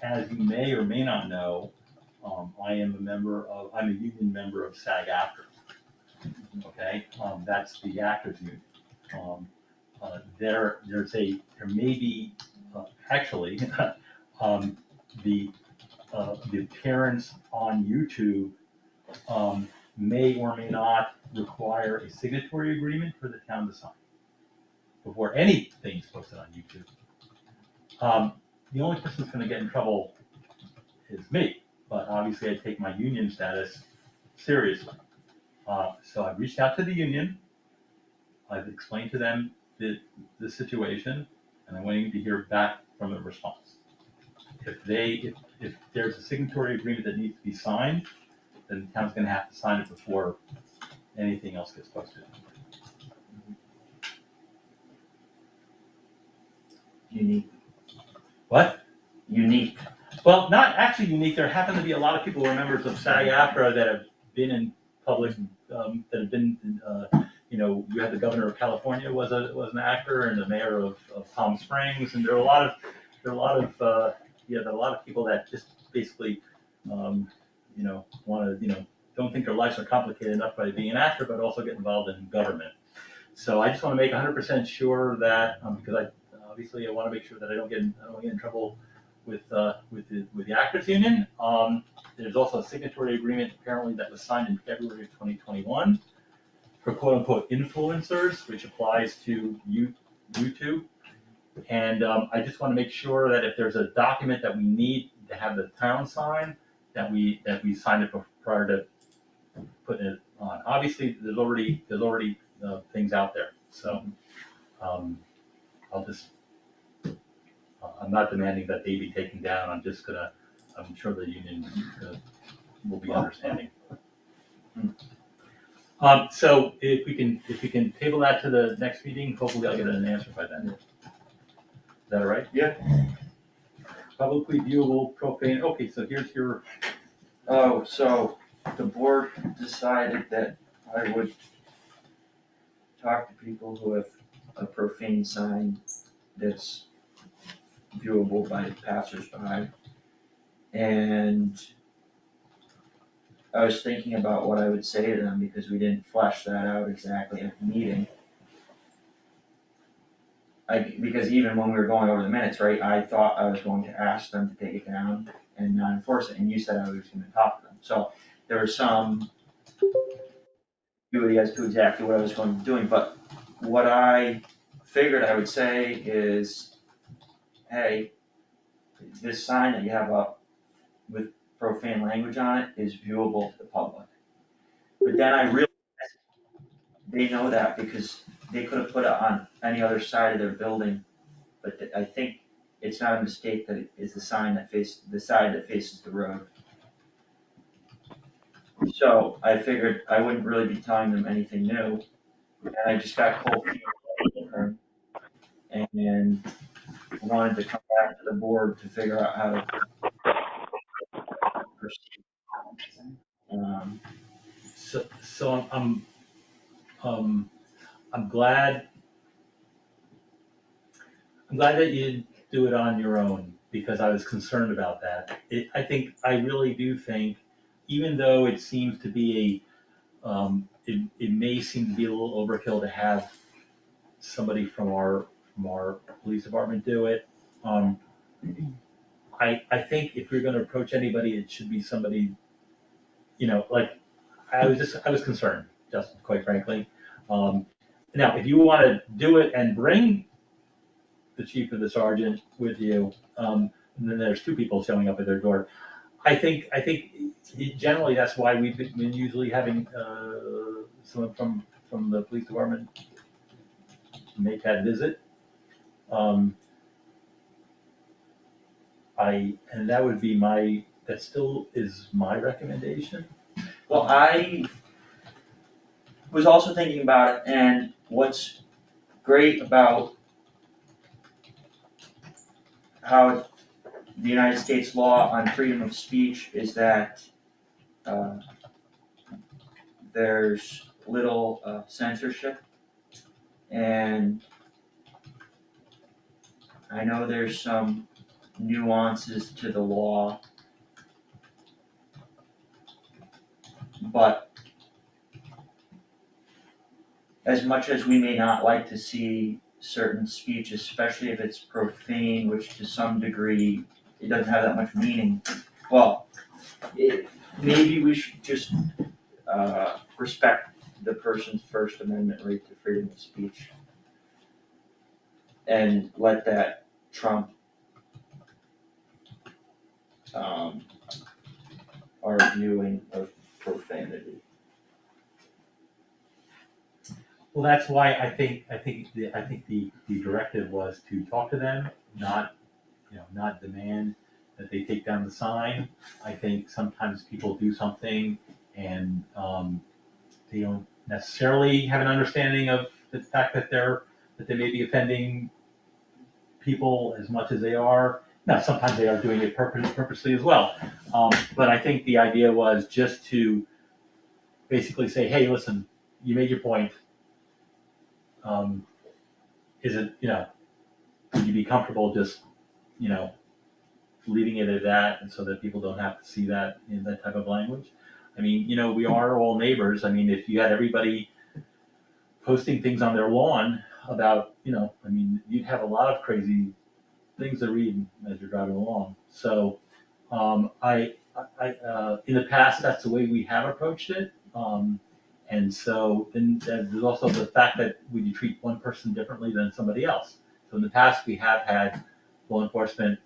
As you may or may not know, I'm a union member of SAG-AFTRA. Okay, that's the actors union. There may be, actually, the appearance on YouTube may or may not require a signatory agreement for the town to sign before anything is posted on YouTube. The only person that's gonna get in trouble is me, but obviously I take my union status seriously. So I've reached out to the union, I've explained to them the situation, and I'm waiting to hear back from a response. If there's a signatory agreement that needs to be signed, then the town's gonna have to sign it before anything else gets posted. Unique. What? Unique. Well, not actually unique, there happen to be a lot of people who are members of SAG-AFTRA that have been in public, that have been, you had the governor of California was an actor, and the mayor of Palm Springs, and there are a lot of people that just basically, don't think their lives are complicated enough by being an actor, but also get involved in government. So I just want to make 100% sure that, because obviously I want to make sure that I don't get in trouble with the actors union. There's also a signatory agreement apparently that was signed in February of 2021 for quote unquote influencers, which applies to YouTube. And I just want to make sure that if there's a document that we need to have the town sign, that we sign it prior to putting it on. Obviously, there's already things out there, so I'm not demanding that they be taken down. I'm sure the union will be understanding. So if we can table that to the next meeting, hopefully I'll get an answer by then. Is that all right? Yeah. Publicly viewable profane, okay, so here's your, Oh, so the board decided that I would talk to people who have a profane sign that's viewable by passersby. And I was thinking about what I would say to them because we didn't flesh that out exactly at the meeting. Because even when we were going over the minutes, right, I thought I was going to ask them to take it down and not enforce it, and you said I was gonna talk to them. So there was some ambiguity as to exactly what I was going to be doing, but what I figured I would say is, hey, this sign that you have up with profane language on it is viewable to the public. But then I realized they know that because they could have put it on any other side of their building, but I think it's not a mistake that it is the sign that the side that faces the road. So I figured I wouldn't really be telling them anything new, and I just got cold feet and wanted to come back to the board to figure out how to proceed. so I'm glad that you didn't do it on your own, because I was concerned about that. I really do think, even though it seems to be it may seem to be a little overkill to have somebody from our police department do it. I think if you're gonna approach anybody, it should be somebody, I was concerned, Justin, quite frankly. Now, if you wanna do it and bring the chief or the sergeant with you, and then there's two people showing up at their door, I think generally that's why we've been usually having someone from the police department make that visit. And that would be that still is my recommendation. Well, I was also thinking about it, and what's great about how the United States law on freedom of speech is that there's little censorship. And I know there's some nuances to the law, but as much as we may not like to see certain speech, especially if it's profane, which to some degree, it doesn't have that much meaning, well, maybe we should just respect the person's First Amendment right to freedom of speech and let that trump our viewing of profanity. Well, that's why I think the directive was to talk to them, not, not demand that they take down the sign. I think sometimes people do something and, they don't necessarily have an understanding of the fact that they may be offending people as much as they are. Now, sometimes they are doing it purposely as well. But I think the idea was just to basically say, hey, listen, you made your point. Is it, would you be comfortable just, leaving it at that, and so that people don't have to see that in that type of language? I mean, we are all neighbors. I mean, if you had everybody posting things on their lawn about, you'd have a lot of crazy things to read as you're driving along. So, I in the past, that's the way we have approached it. And so then there's also the fact that we treat one person differently than somebody else. So in the past, we have had law enforcement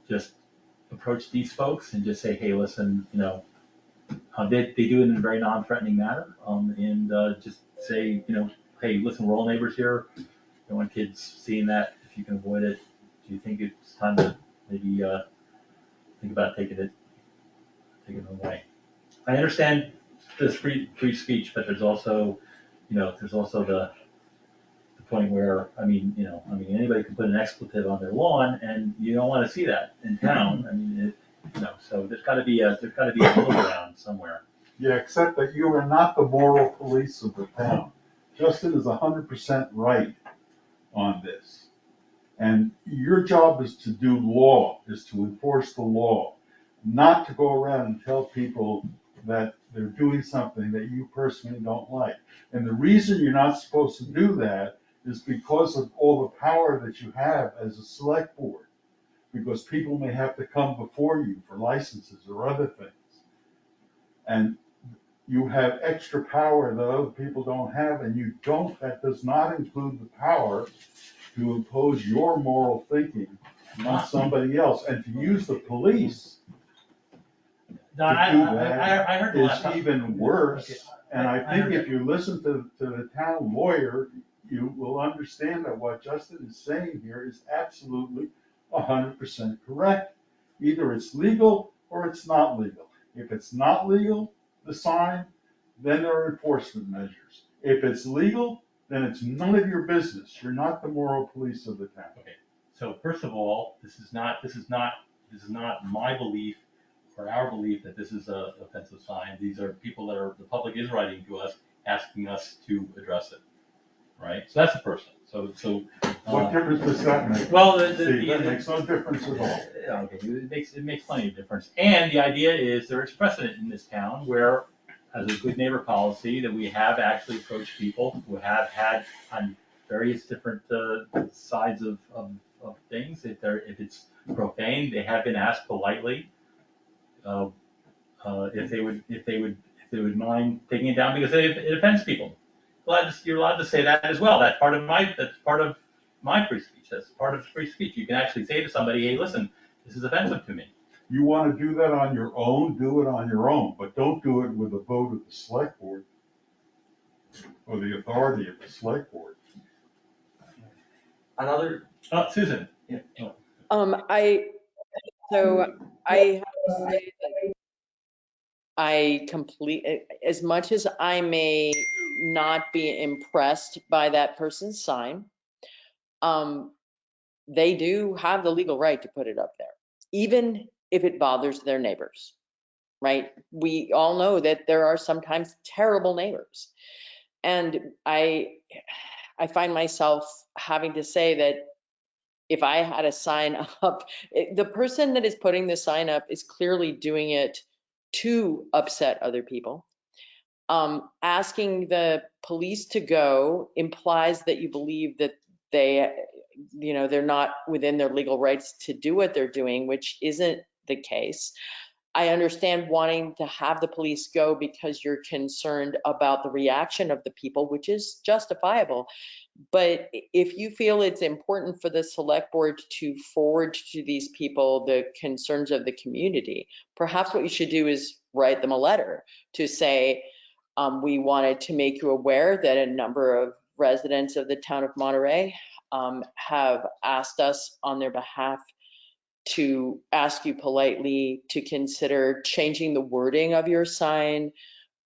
just approach these folks and just say, hey, listen, they do it in a very non-threatening manner, and just say, hey, listen, we're all neighbors here. Don't want kids seeing that. If you can avoid it, do you think it's time to maybe think about taking it away? I understand there's free speech, but there's also, the point where, anybody can put an expletive on their lawn, and you don't want to see that in town. I mean, so there's got to be a middle ground somewhere. Yeah, except that you are not the moral police of the town. Justin is 100% right on this. And your job is to do law, is to enforce the law, not to go around and tell people that they're doing something that you personally don't like. And the reason you're not supposed to do that is because of all the power that you have as a select board. Because people may have to come before you for licenses or other things. And you have extra power that other people don't have, and that does not include the power to impose your moral thinking on somebody else. And to use the police No, to do I heard the last is time. even worse. Okay. And I think heard if you listen to the town lawyer, you will understand that what Justin is saying here is absolutely 100% correct. Either it's legal or it's not legal. If it's not legal, the sign, then there are enforcement measures. If it's legal, then it's none of your business. You're not the moral police of the town. Okay. So first of all, this is not my belief or our belief that this is a offensive sign. These are people the public is writing to us, asking us to address it, right? So that's the first thing. So. What difference does that make? Well, Steve, that makes no difference at all. Okay, it makes plenty of difference. And the idea is there is precedent in this town where, as a good neighbor policy, that we have actually approached people who have had on various different sides of things. If it's profane, they have been asked politely if they would mind taking it down because it offends people. You're allowed to say that as well. That's part of my free speech. That's part of free speech. You can actually say to somebody, hey, listen, this is offensive to me. You want to do that on your own, do it on your own, but don't do it with a vote of the select board or the authority of the select board. Susan. Yeah. I have to say that as much as I may not be impressed by that person's sign, they do have the legal right to put it up there. even if it bothers their neighbors, right? We all know that there are sometimes terrible neighbors. And I find myself having to say that if I had a sign up, the person that is putting the sign up is clearly doing it to upset other people. Asking the police to go implies that you believe that they, they're not within their legal rights to do what they're doing, which isn't the case. I understand wanting to have the police go because you're concerned about the reaction of the people, which is justifiable. But if you feel it's important for the select board to forward to these people the concerns of the community, perhaps what you should do is write them a letter to say, we wanted to make you aware that a number of residents of the town of Monterey have asked us on their behalf to ask you politely to consider changing the wording of your sign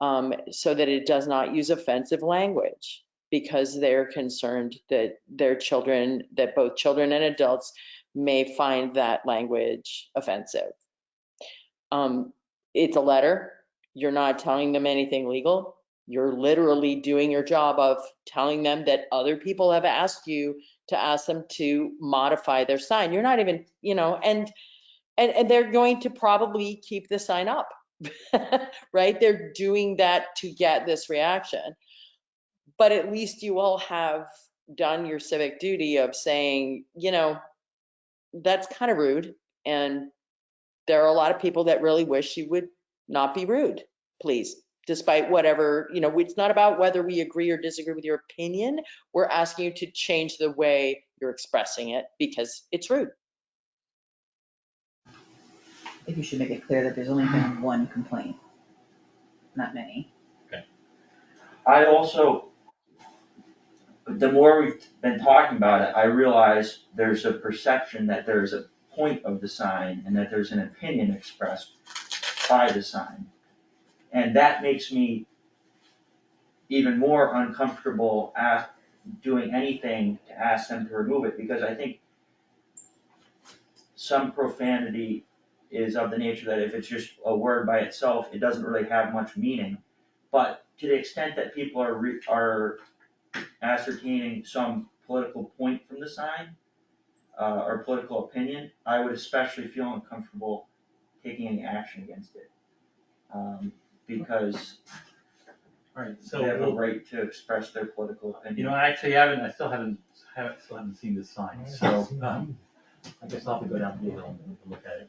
so that it does not use offensive language, because they're concerned that their children, that both children and adults may find that language offensive. It's a letter. You're not telling them anything legal. You're literally doing your job of telling them that other people have asked you to ask them to modify their sign. You're not even, and they're going to probably keep the sign up, right? They're doing that to get this reaction. But at least you all have done your civic duty of saying, that's kind of rude. And there are a lot of people that really wish you would not be rude, please. Despite whatever, it's not about whether we agree or disagree with your opinion. We're asking you to change the way you're expressing it because it's rude. I think you should make it clear that there's only been one complaint, not many. I also, the more we've been talking about it, I realize there's a perception that there's a point of the sign and that there's an opinion expressed by the sign. And that makes me even more uncomfortable at doing anything to ask them to remove it, because I think some profanity is of the nature that if it's just a word by itself, it doesn't really have much meaning. But to the extent that people are ascertaining some political point from the sign, or political opinion, I would especially feel uncomfortable taking any action against it. Because All right, they have a so, right to express their political opinion. I still haven't seen this sign, so, I guess I'll have to go down to the hill and look at it.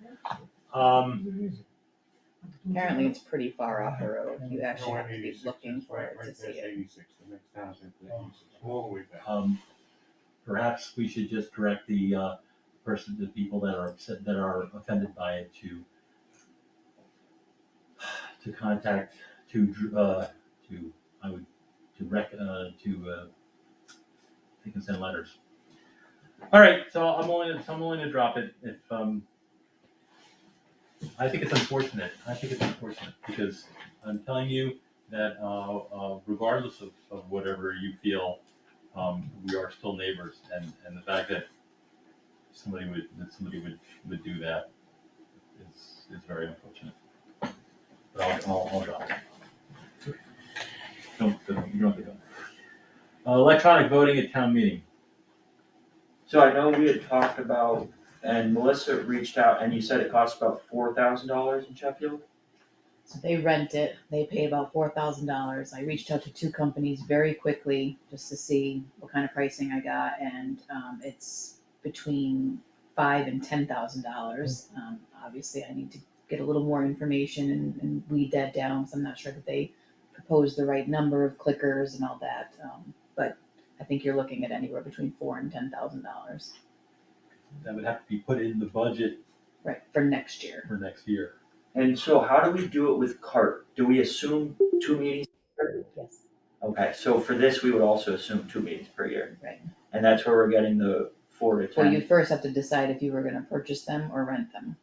Apparently it's pretty far off the road. You actually have to be 86, looking for it to right see past it. 86, the next town's into 86, all the way back. Perhaps we should just direct the people that are upset, that are offended by it to contact, they can send letters. All right, so I'm willing to drop it if, I think it's unfortunate. Because I'm telling you that, regardless of whatever you feel, we are still neighbors, and the fact that somebody would do that is very unfortunate. But I'll drop it. You don't have to go. Electronic voting at town meeting. So I know we had talked about, and Melissa reached out, and you said it costs about $4,000 in Sheffield? So they rent it, they pay about $4,000. I reached out to two companies very quickly just to see what kind of pricing I got, and it's between $5,000 and $10,000. Obviously, I need to get a little more information and weed that down, so I'm not sure that they proposed the right number of clickers and all that. But I think you're looking at anywhere between $4,000 and $10,000. That would have to be put in the budget Right, for next year. And so how do we do it with CART? Do we assume 2 meetings? Yes. Okay, so for this, we would also assume 2 meetings per year. Right. And that's where we're getting the 4 to 10. Well, you first have to decide if you were gonna purchase them or rent them.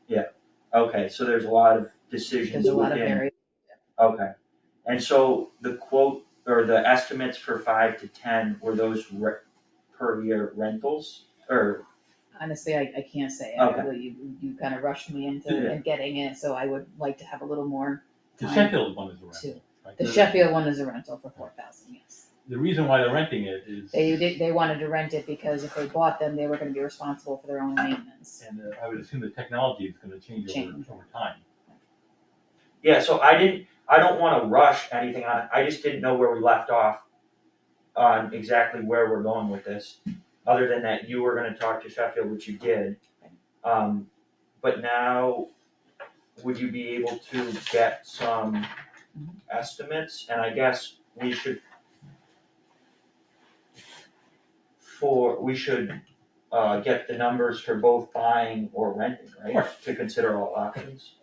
Okay, so there's a lot of decisions There's a lot of within. variables. Okay, and so the quote, or the estimates for 5 to 10, were those per year rentals, or Honestly, I can't say. Okay. You kind of rushed me into Yeah. getting it, so I would like to have a little more The time. Sheffield one is a rental. to- right? The They're Sheffield one is a rental for 4,000, yes. The reason why they're renting it is. They wanted to rent it because if they bought them, they were gonna be responsible for their own maintenance. And I would assume the technology is gonna change over time. Yeah, so I don't wanna rush anything on it, I just didn't know where we left off on exactly where we're going with this, other than that you were gonna talk to Sheffield, which you did. But now, would you be able to get some estimates, and I guess we should get the numbers for both buying or renting, right? Of course. To consider all options.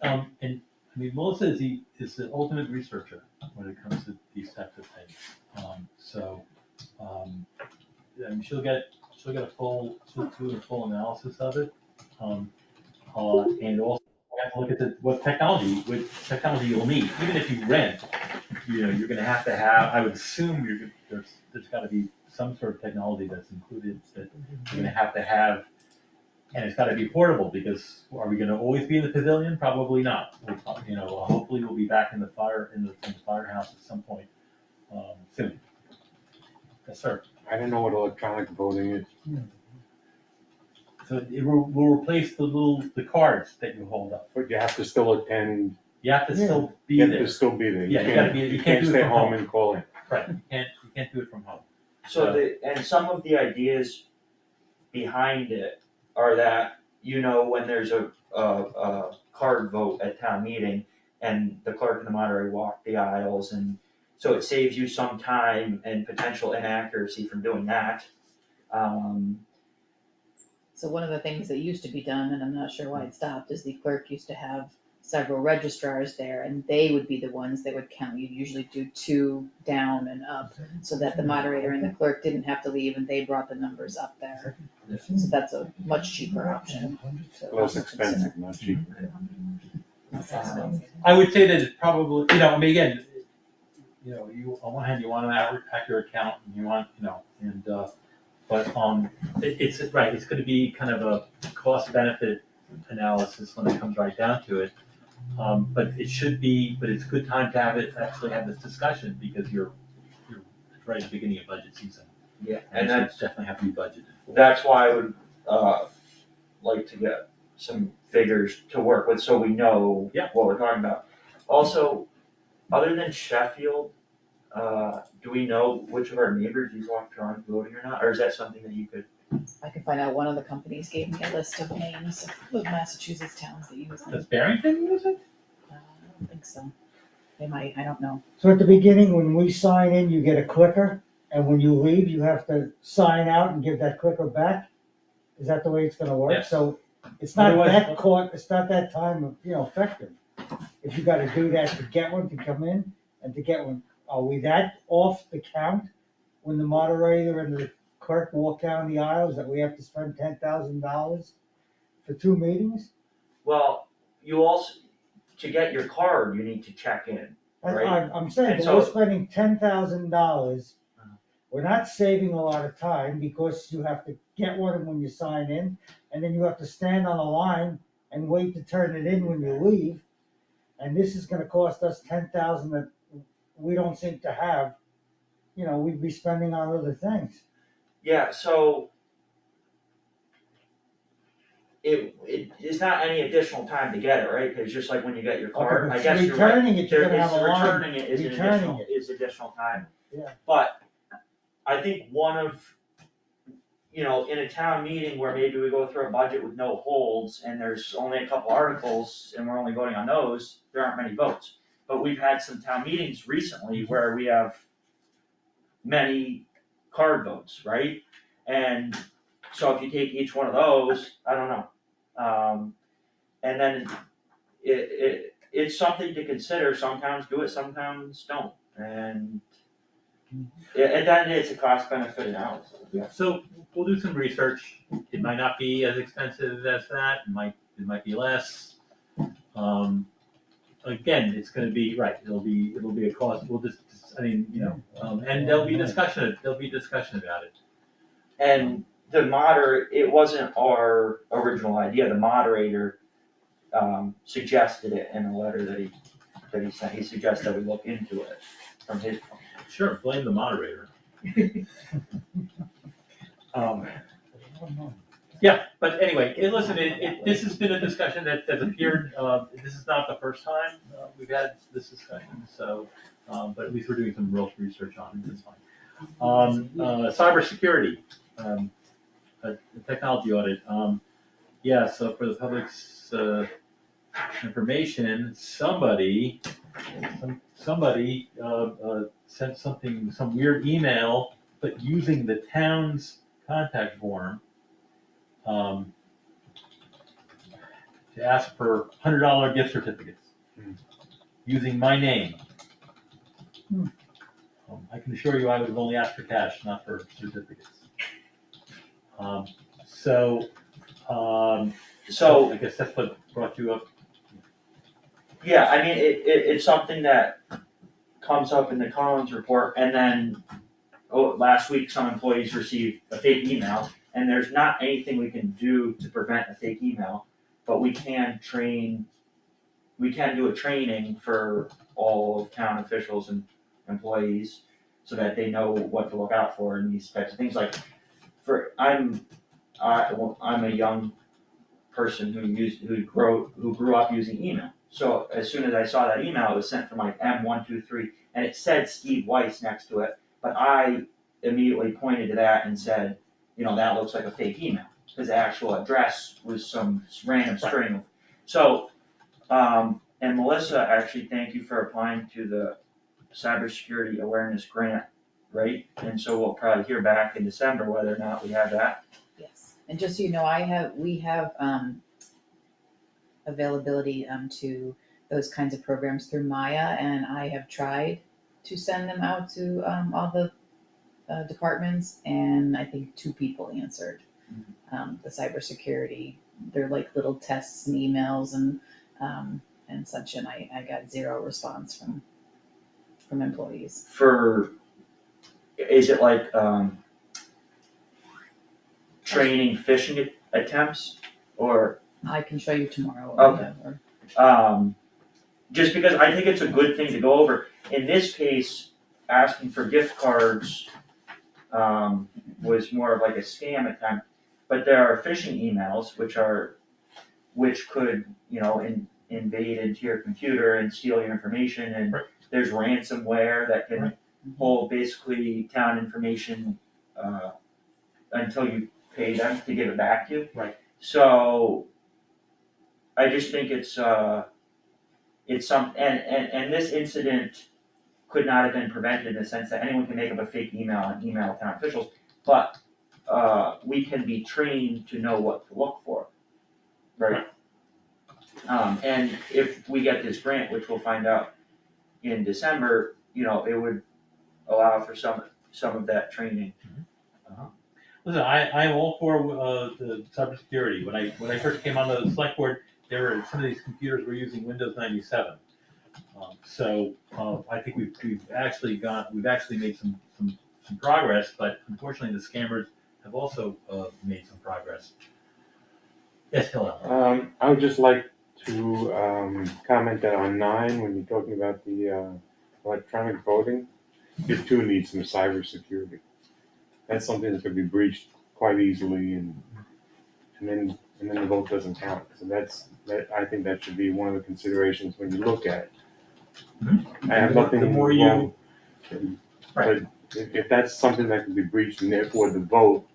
And, I mean, Melissa is the ultimate researcher when it comes to these types of things. And she'll get a full analysis of it. And also, we have to look at what technology you'll need, even if you rent, you're gonna have to have, I would assume there's gotta be some sort of technology that's included that you're gonna have to have, and it's gotta be portable, because are we gonna always be in the pavilion? Probably not. Hopefully we'll be back in the firehouse at some point, soon. Yes, sir. I don't know what electronic voting is. So we'll replace the cards that you hold up. But you have to still attend, You have to still be you have there. to still be there. Yeah, you gotta be- you You can't can't do it stay from home home. and call in. Right, you can't do it from home. And some of the ideas behind it are that, when there's a card vote at town meeting and the clerk and the moderator walk the aisles, and so it saves you some time and potential inaccuracy from doing that. So one of the things that used to be done, and I'm not sure why it stopped, is the clerk used to have several registrars there, and they would be the ones that would count. You'd usually do 2 down and up, so that the moderator and the clerk didn't have to leave, and they brought the numbers up there. So that's a much cheaper option. to Less also expensive, not cheaper. consider. I would say that it's probably, I mean, again, on one hand, you want an accurate count, and you want, but, it's right, it's gonna be kind of a cost-benefit analysis when it comes right down to it. But it's a good time to actually have this discussion, because you're right at the beginning of budget season. Yeah, And and it's definitely have to be budgeted for. that's why I would, like to get some figures to work with, so we know Yeah. what we're talking about. Also, other than Sheffield, do we know which of our neighbors you walked around voting or not, or is that something that you could? I can find out. One of the companies gave me a list of names of Massachusetts towns that use them. Does Barrington use it? I don't think so. They might, I don't know. So at the beginning, when we sign in, you get a clicker, and when you leave, you have to sign out and give that clicker back? Is that the way it's gonna work? Yes. So it's not Otherwise- it's not that time, effective. If you gotta do that to get one, to come in and to get one, are we that off the count when the moderator and the clerk walk down the aisles that we have to spend $10,000 for 2 meetings? Well, you also, to get your card, you need to check in. Right. I'm saying, And but we're so- spending $10,000. We're not saving a lot of time because you have to get one when you sign in, and then you have to stand on a line and wait to turn it in when you leave. And this is gonna cost us $10,000 that we don't seem to have, we'd be spending on other things. Yeah, so it's not any additional time to get it, right? It's just like when you get your card, Okay, I guess you're right. returning it, you're There gonna is, have a line. returning it is an Returning additional time. Yeah. But I think one of, in a town meeting where maybe we go through a budget with no holds and there's only a couple articles and we're only voting on those, there aren't many votes. But we've had some town meetings recently where we have many card votes, right? And so if you take each one of those, I don't know. And then it's something to consider. Some towns do it, some towns don't. And then it's a cost benefit analysis. Yeah. So we'll do some research. It might not be as expensive as that, it might be less. Again, it's gonna be, right, it'll be a cost, and there'll be discussion about it. And it wasn't our original idea, the moderator, suggested it in a letter that he sent, he suggested that we look into it from his point. Sure, blame the moderator. Yeah, but anyway, listen, this has been a discussion that's appeared, this is not the first time we've had this discussion, so, but at least we're doing some real research on it, it's fine. Cybersecurity, a technology audit, yeah, so for the public's information, somebody sent some weird email, but using the town's contact form, to ask for $100 gift certificates, using my name. I can assure you I would have only asked for cash, not for certificates. So I guess that's what brought you up. Yeah, I mean, it's something that comes up in the Collins report, and then, last week, some employees received a fake email, and there's not anything we can do to prevent a fake email, but we can do a training for all of town officials and employees, so that they know what to look out for in these types of things, like, I'm a young person who grew up using email. So as soon as I saw that email, it was sent from like M123, and it said Steve Weiss next to it, but I immediately pointed to that and said, that looks like a fake email, because the actual address was some random string. So, and Melissa, actually, thank you for applying to the cybersecurity awareness grant, right? And so we'll probably hear back in December whether or not we have that. Yes, and just so you know, we have availability to those kinds of programs through Maya, and I have tried to send them out to all the departments, and I think 2 people answered. The cybersecurity, they're like little tests and emails and such, and I got 0 response from employees. Is it like training phishing attempts, or? I can show you tomorrow or Okay. whatever. Just because I think it's a good thing to go over. In this case, asking for gift cards was more of like a scam attempt, but there are phishing emails which could, invade into your computer and steal your information, and there's ransomware that can hold basically town information until you pay them to give it back to you. Right. So I just think it's some, and this incident could not have been prevented in the sense that anyone can make up a fake email and email town officials, but we can be trained to know what to look for, right? And if we get this grant, which we'll find out in December, it would allow for some of that training. Listen, I'm all for the cybersecurity. When I first came on the select board, some of these computers were using Windows 97. So I think we've actually made some progress, but unfortunately the scammers have also made some progress. Yes, hello. I would just like to comment that on 9, when you're talking about the electronic voting, it too needs some cybersecurity. That's something that could be breached quite easily, and then the vote doesn't count. So I think that should be one of the considerations when you look at it. I have nothing The more wrong, Right. but if that's something that can be breached, and therefore the vote,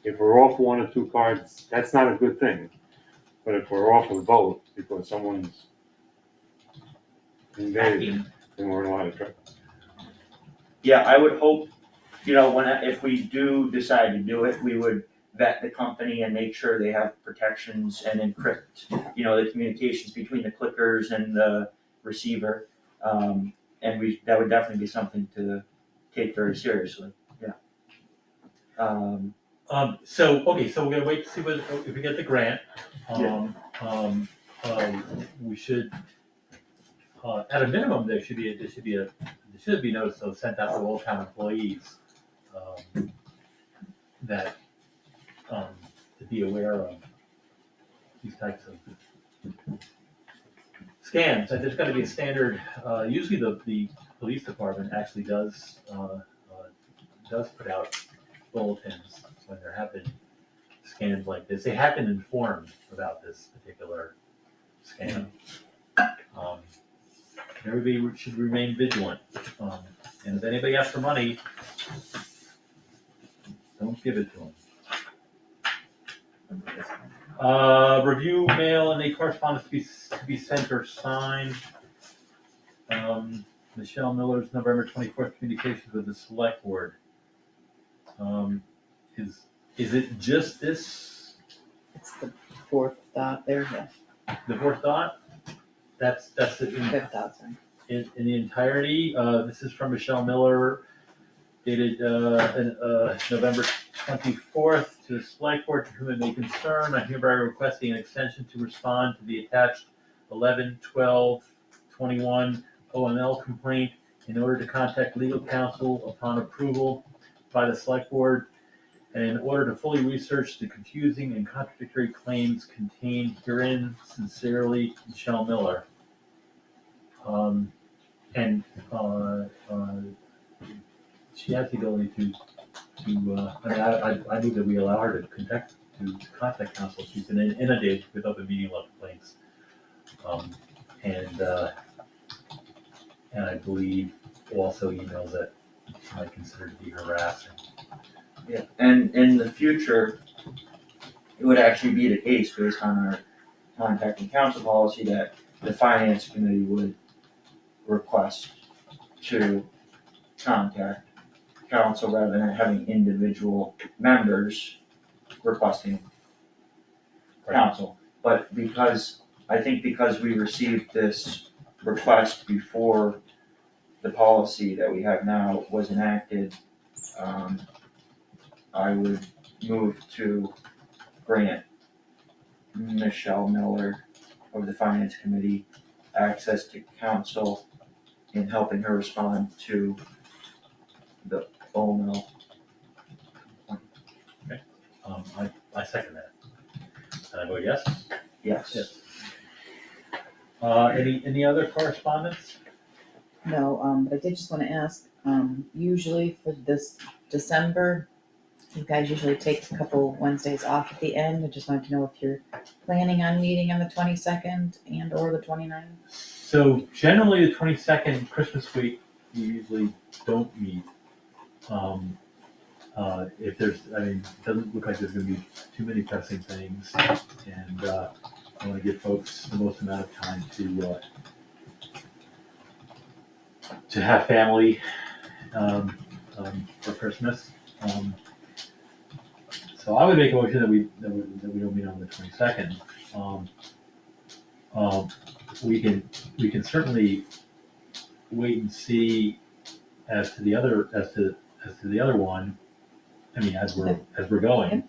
if we're off 1 or 2 cards, that's not a good thing. But if we're off a vote because someone's invaded, then we're in a lot of trouble. Yeah, I would hope, if we do decide to do it, we would vet the company and make sure they have protections and encrypt, the communications between the clickers and the receiver. And that would definitely be something to take very seriously, yeah. So we're gonna wait to see if we get the grant. We should, at a minimum, there should be notice sent out to all town employees, that to be aware of these types of scams. And there's gotta be a standard, usually the police department actually does put out bulletins when there have been scams like this. They have been informed about this particular scam. Everybody should remain vigilant. And if anybody asks for money, don't give it to them. Review mail and any correspondence to be sent or signed. Michelle Miller's November 24th communications with the select board. Is it just this, It's the fourth dot there, yeah, the fourth dot? That's it fifth dot, sorry. in the entirety. This is from Michelle Miller, dated November 24th, to the select board to whom it may concern. I'm hereby requesting an extension to respond to the attached 11/12/21 OML complaint in order to contact legal counsel upon approval by the select board, and in order to fully research the confusing and contradictory claims contained herein. Sincerely, Michelle Miller. And she has the ability to I mean, I move that we allow her to contact counsel. She's been inundated with open meeting law complaints. And I believe also emails that she might consider to be harassing. Yeah, and in the future, it would actually be the case based on our contacting council policy that the finance committee would request to contact council rather than having individual members requesting council. But I think because we received this request before the policy that we have now was enacted, I would move to grant Michelle Miller of the Finance Committee access to counsel in helping her respond to the OML. I second that. And I vote yes? Yes. Yes. Any other correspondence? No, but I did just wanna ask, usually for this December, you guys usually take a couple Wednesdays off at the end. I just wanted to know if you're planning on meeting on the 22nd and or the 29th? So generally the 22nd, Christmas week, we usually don't meet. If there's, it doesn't look like there's gonna be too many pressing things, and I wanna give folks the most amount of time to have family, for Christmas. So I would make a motion that we don't meet on the 22nd. We can certainly wait and see as to the other one. I mean, as we're going.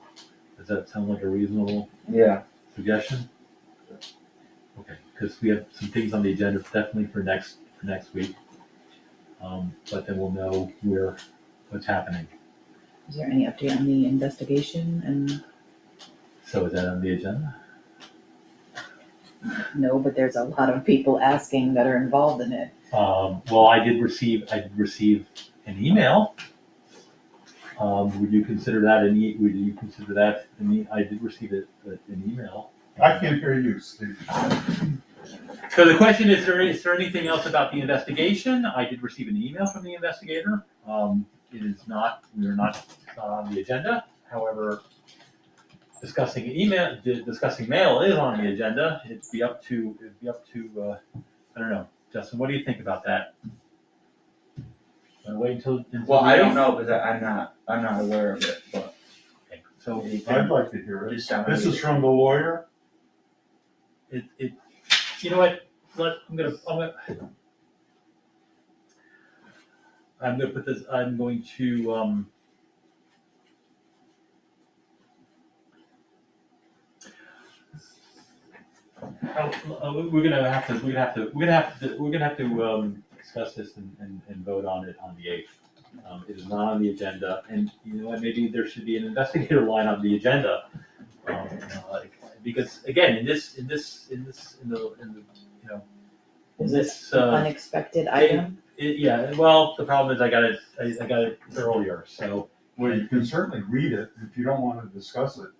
Does that sound like a reasonable Yeah. suggestion? Okay, because we have some things on the agenda definitely for next week. But then we'll know what's happening. Is there any update on the investigation? And So is that on the agenda? no, but there's a lot of people asking that are involved in it. Well, I did receive an email. Would you consider that I did receive an email. I can't hear you, Steve. So the question is there anything else about the investigation? I did receive an email from the investigator. We are not on the agenda. However, discussing mail is on the agenda. It'd be up to, I don't know. Justin, what do you think about that? Wanna wait until? Well, I don't know, because I'm not aware of it, but. Okay, so I'd like to hear it. Just sound This like is from the lawyer? you know what? I'm gonna put this. I'm going to. We're gonna have to discuss this and vote on it on the 8th. It is not on the agenda, and you know what, maybe there should be an investigator line on the agenda. Because again, in this, Unexpected item. yeah, well, the problem is I got it earlier, so. Well, you can certainly read it if you don't want to discuss it.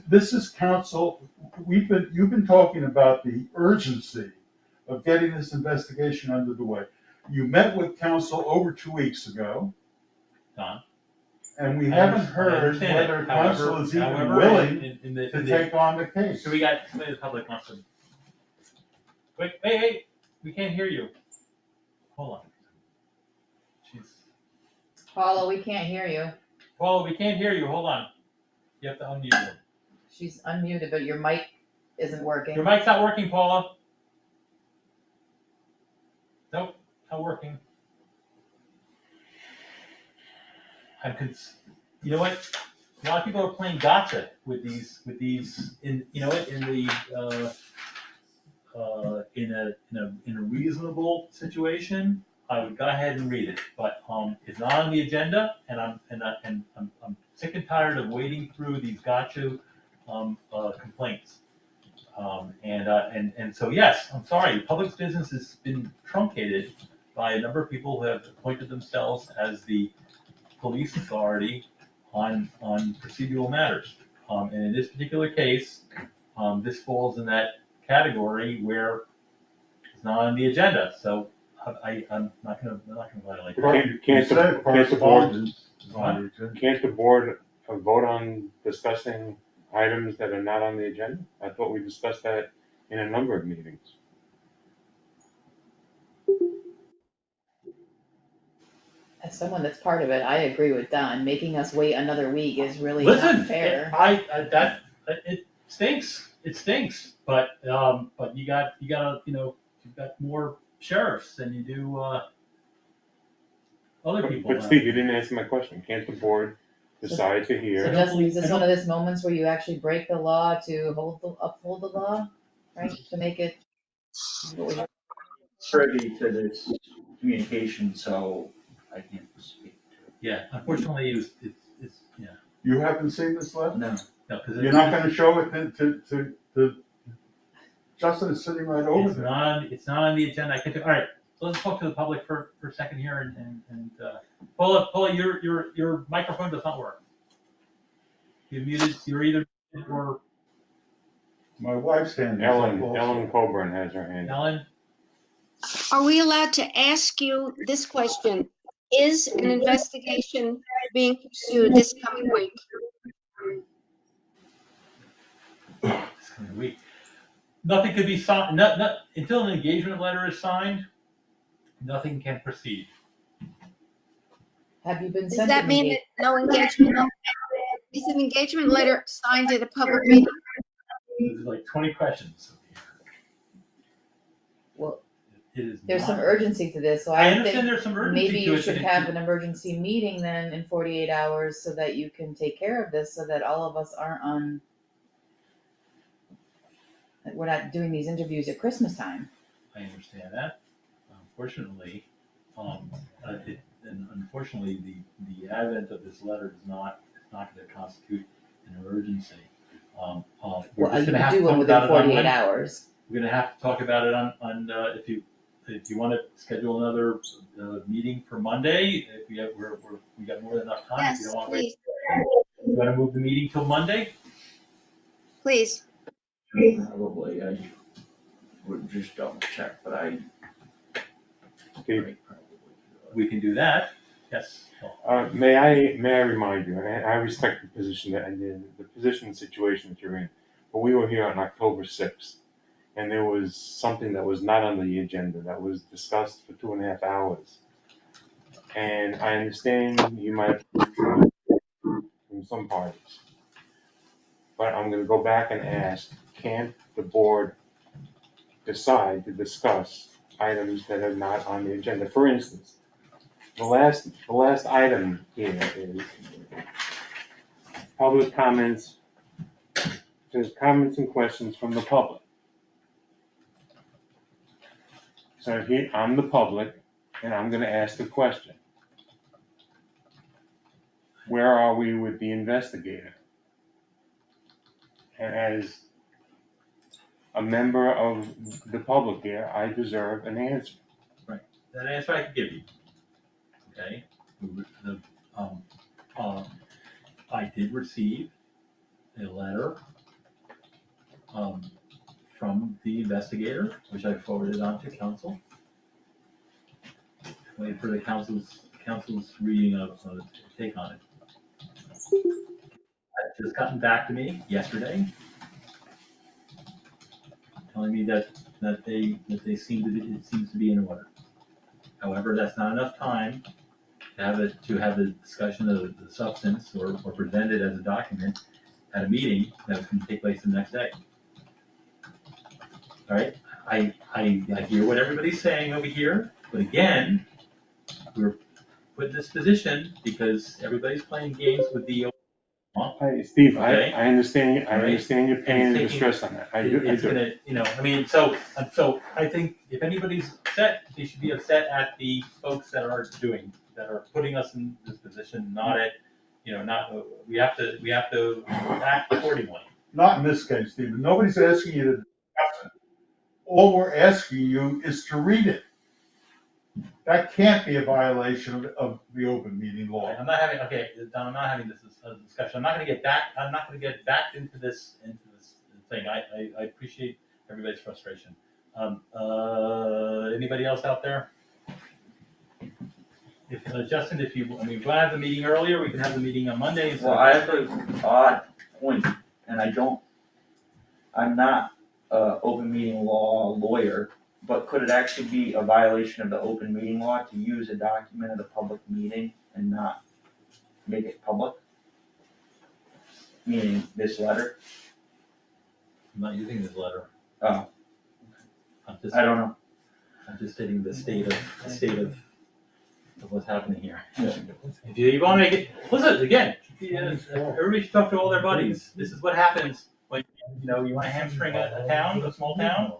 This is council, you've been talking about the urgency of getting this investigation under the way. You met with council over 2 weeks ago. Don? And we I haven't understand heard that. whether council is even However, willing in the- to take on the case. So we got somebody in the public wants to. Wait, hey, we can't hear you. Hold on. Jeez. Paula, we can't hear you. Paula, we can't hear you, hold on. You have to unmute her. She's unmuted, but your mic isn't working. Your mic's not working, Paula. Nope, not working. You know what? A lot of people are playing gotcha with these, in, you know what, in a reasonable situation, I would go ahead and read it, but, it's not on the agenda, and I'm sick and tired of wading through these gotcha, complaints. And so, yes, I'm sorry, public business has been truncated by a number of people who have appointed themselves as the police authority on procedural matters. And in this particular case, this falls in that category where it's not on the agenda, so I'm not gonna violate that. Can't the board vote on discussing items that are not on the agenda? I thought we discussed that in a number of meetings. As someone that's part of it, I agree with Don. Making us wait another week is really Listen, not fair. it stinks, but you gotta, you know, you've got more sheriffs than you do, other people. But Steve, you didn't answer my question. Can't the board decide to So hear? Justin, is this one of those moments where you actually break the law to uphold the law, right? To make it. Privy to this communication, so I can't speak Yeah, unfortunately, it's, yeah, You haven't seen this letter? to it. No. no, because You're not gonna show it to, Justin is sitting right over there. it's not on the agenda, I can do, all right, so let's talk to the public for a second here, and, Paula, your microphone does not work. You're muted, you're either muted or, My wife's hand is up Ellen also. Colburn has her hand. Ellen, Are we allowed to ask you this question? Is an investigation being pursued this coming week? this coming week. Nothing could be signed, until an engagement letter is signed, nothing can proceed. Have you been Does sent that an mean that no engagement, is an engagement letter signed at a public meeting? There's like 20 questions. Well, It is there's some not- urgency to this, so I I understand think there's some urgency maybe to you it, should but have an emergency meeting then in 48 hours so that you can take care of this, so that all of us aren't on. Like, we're not doing these interviews at Christmas time. I understand that. Unfortunately, the advent of this letter is not gonna constitute an emergency. We're Well, just you gonna have can to do one talk within about it on 48 Wednesday. hours. We're gonna have to talk about it on, if you wanna schedule another, meeting for Monday, if we got more than enough time, if you Yes, don't wanna wait. please, You wanna move the meeting till Monday? please. Probably, I would just double check, but I. Steve, We can do that, yes. may I remind you, and I respect the position the position and situation that you're in, but we were here on October 6th, and there was something that was not on the agenda that was discussed for 2.5 hours. And I understand you might from some parties, but I'm gonna go back and ask, can't the board decide to discuss items that are not on the agenda? For instance, the last item here is public comments. There's comments and questions from the public. So here, I'm the public, and I'm gonna ask a question. where are we with the investigator? And as a member of the public here, I deserve an answer. That answer I can give you. Okay? I did receive a letter from the investigator, which I forwarded on to council. Waiting for the council's reading of take on it. It's just gotten back to me yesterday, telling me that they seem to be, it seems to be in order. However, that's not enough time to have the discussion of the substance or present it as a document at a meeting that's going to take place the next day. All right, I hear what everybody's saying over here, but again, we're put in this position because everybody's playing games with the. Hey, Steve, Okay. I understand, I All right. understand your pain and taking- distress on that. I do. It's gonna, I mean, so I think if anybody's upset, they should be upset at the folks that are putting us in this position, not at, we have to act accordingly. Not in this case, Stephen. Nobody's asking you to discuss it. All we're asking you is to read it. That can't be a violation of the open meeting law. I'm not having, okay, Don, I'm not having this discussion. I'm not gonna get back into this thing. I appreciate everybody's frustration. Anybody else out there? If, Justin, if you, we want to have the meeting earlier, we can have the meeting on Monday. instead of Well, I have Wednesday. an odd point, and I'm not a open meeting law lawyer, but could it actually be a violation of the open meeting law to use a document at a public meeting and not make it public? Meaning this letter? I'm not using this letter. Oh, I'm just, I don't know. I'm just stating the state of what's happening here. If you want to make it, listen, again, everybody should talk to all their buddies. This is what happens when, you want to hamstring a town, a small town.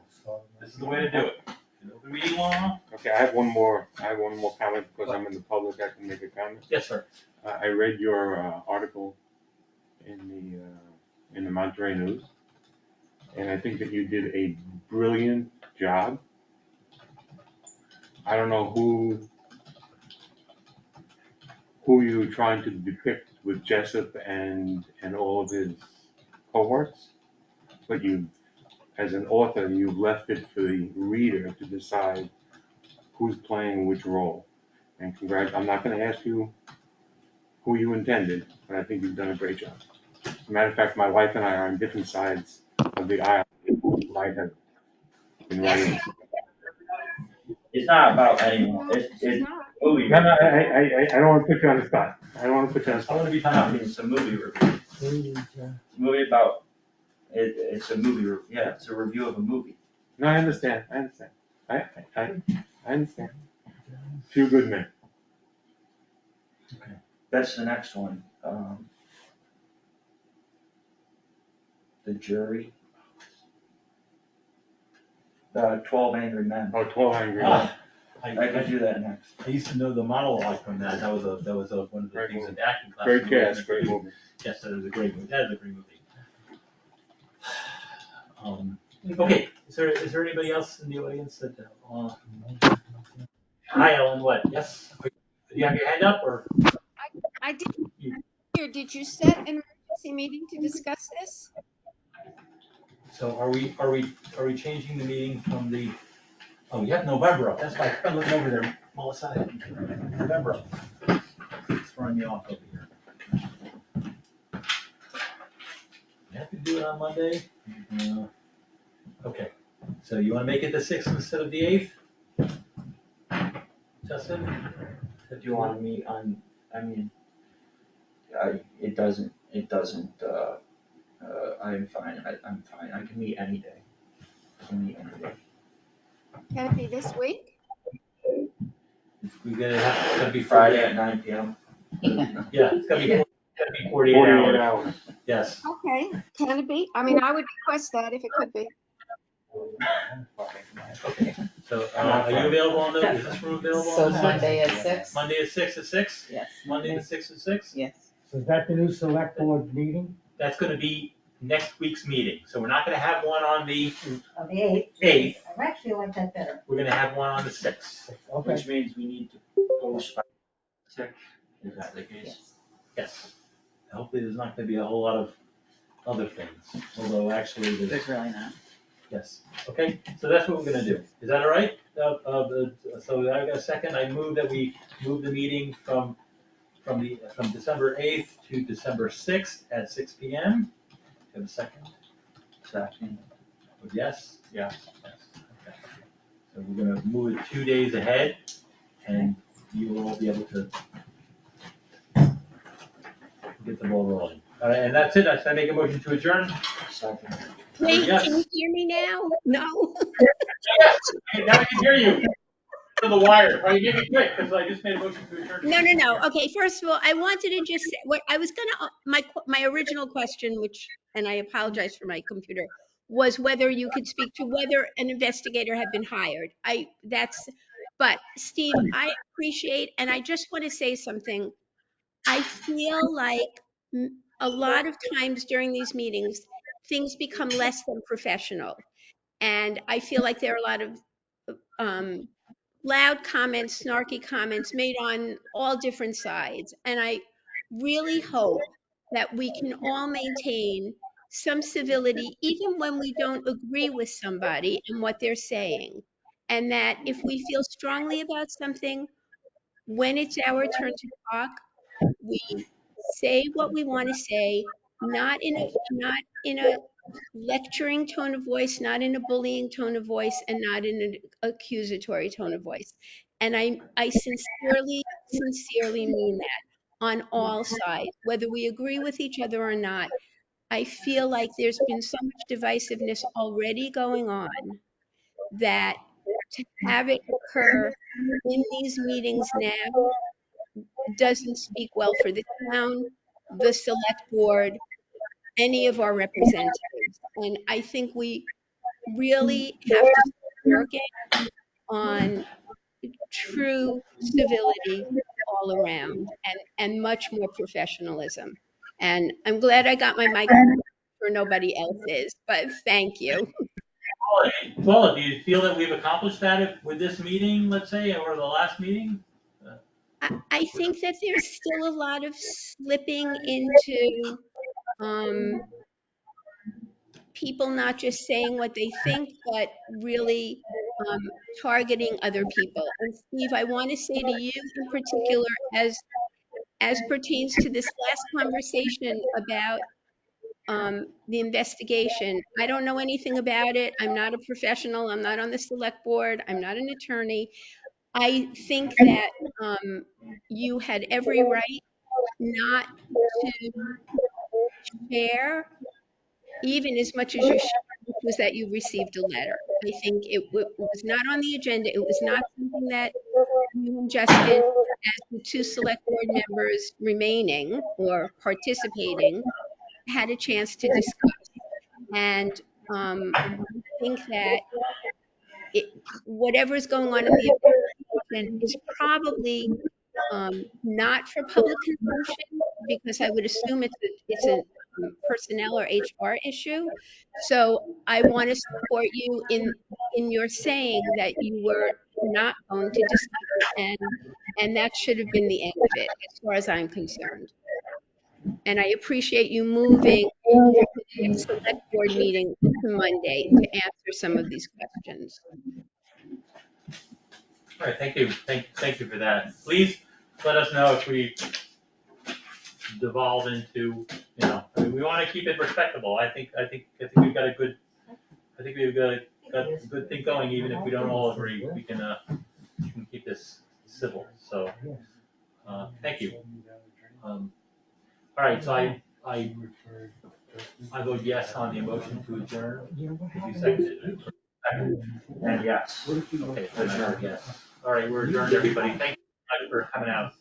This is the way to do it. The open meeting law. Okay, I have one more comment because I'm in the public, I can make a comment. Yes, sir. I read your article in the Monterey News, and I think that you did a brilliant job. I don't know who you were trying to depict with Jessup and all of his cohorts, but as an author, you've left it for the reader to decide who's playing which role. And I'm not gonna ask you who you intended, but I think you've done a great job. As a matter of fact, my wife and I are on different sides of the aisle. Might have been writing. It's not about anyone, it's movie. No, I don't wanna put you on the spot. I don't wanna put you on the I spot. want to be No, time. it's a movie review. It's a movie about, it's a movie, yeah, it's a review of a movie. No, I understand. I understand. Few good men. That's the next one. The Jury. 12 Angry Men. Oh, 12 Angry Men. Ah, I could do that next. I used to know the monologue from that. That was one of the Great things movie. in acting class. Great cast, great movie. Yes, that is a great movie. That is a great movie. Okay, is there anybody else in the audience that, hi, Ellen, what? Yes? Do you have your hand up or? I didn't hear, did you set an emergency meeting to discuss this? So are we changing the meeting from the, oh, you have November up. That's why I'm looking over there, Melissa. November up. It's throwing me off over here. You have to do it on Monday? Okay, so you want to make it the 6th instead of the 8th? Justin? If you want to meet on, it doesn't, I'm fine, I'm fine, I can meet any day. Can it be this week? We're it's gonna be Friday at 9 PM. Yeah, it's gonna be 48 48 hours. hours. Yes. Okay, can it be? I mean, I would request that if it could be. Okay, so are you available on those? Is this room available So on the 6th? Monday at 6? Monday at 6 at 6? Yes. Monday the 6th at 6? Yes. So is that the new select board meeting? That's gonna be next week's meeting, so we're not gonna have one on the On the 8th. 8th, I actually like that better. we're gonna have one on the 6th. Okay. Which means we need to post by 6. Is that the case? Yes. Hopefully there's not gonna be a whole lot of other things, although actually there's. There's really not. Yes, okay, so that's what we're gonna do. Is that all right? So I got a second, I move that we move the meeting from December 8th to December 6th at 6 PM. Have a second? Second. Yes? Yes. Yes. Okay. So we're gonna move it 2 days ahead, and you will all be able to get the ball rolling. All right, and that's it, I make a motion to adjourn. Second. Wait, Yes. can you hear me now? No? Hey, now I can hear you. To the wire, all right, give me quick, because I just made a motion to adjourn. No. Okay, first of all, I wanted to just, what I was gonna, my original question, which, and I apologize for my computer, was whether you could speak to whether an investigator had been hired. But Steve, I appreciate, and I just want to say something. I feel like a lot of times during these meetings, things become less than professional. And I feel like there are a lot of loud comments, snarky comments made on all different sides. And I really hope that we can all maintain some civility, even when we don't agree with somebody and what they're saying. And that if we feel strongly about something, when it's our turn to talk, we say what we want to say, not in a lecturing tone of voice, not in a bullying tone of voice, and not in an accusatory tone of voice. And I sincerely mean that on all sides, whether we agree with each other or not. I feel like there's been so much divisiveness already going on that to have it occur in these meetings now doesn't speak well for the town, the select board, any of our representatives. And I think we really have to start working on true civility all around and much more professionalism. And I'm glad I got my mic where nobody else is, but thank you. Paula, do you feel that we've accomplished that with this meeting, let's say, or the last meeting? I think that there's still a lot of slipping into people not just saying what they think, but really targeting other people. And Steve, I want to say to you in particular, as pertains to this last conversation about the investigation, I don't know anything about it. I'm not a professional. I'm not on the select board. I'm not an attorney. I think that you had every right not to share even as much as you should, was that you received a letter. I think it was not on the agenda. It was not something that you and Justin, as the two select board members remaining or participating, had a chance to discuss. And I think that whatever's going on in the investigation is probably not for public consumption, because I would assume it's a personnel or HR issue. So I want to support you in your saying that you were not going to discuss, and that should have been the end of it, as far as I'm concerned. And I appreciate you moving the next select board meeting to Monday to answer some of these questions. All right, thank you. Thank you for that. Please let us know if we devolve into, I mean, we want to keep it respectable. I think we've got a good thing going, even if we don't all agree. We can keep this civil. So, thank you. All right, so I vote yes on the motion to adjourn. Did you second it? And yes. Okay, so I vote yes. All right, we're adjourned, everybody. Thank you so much for coming out.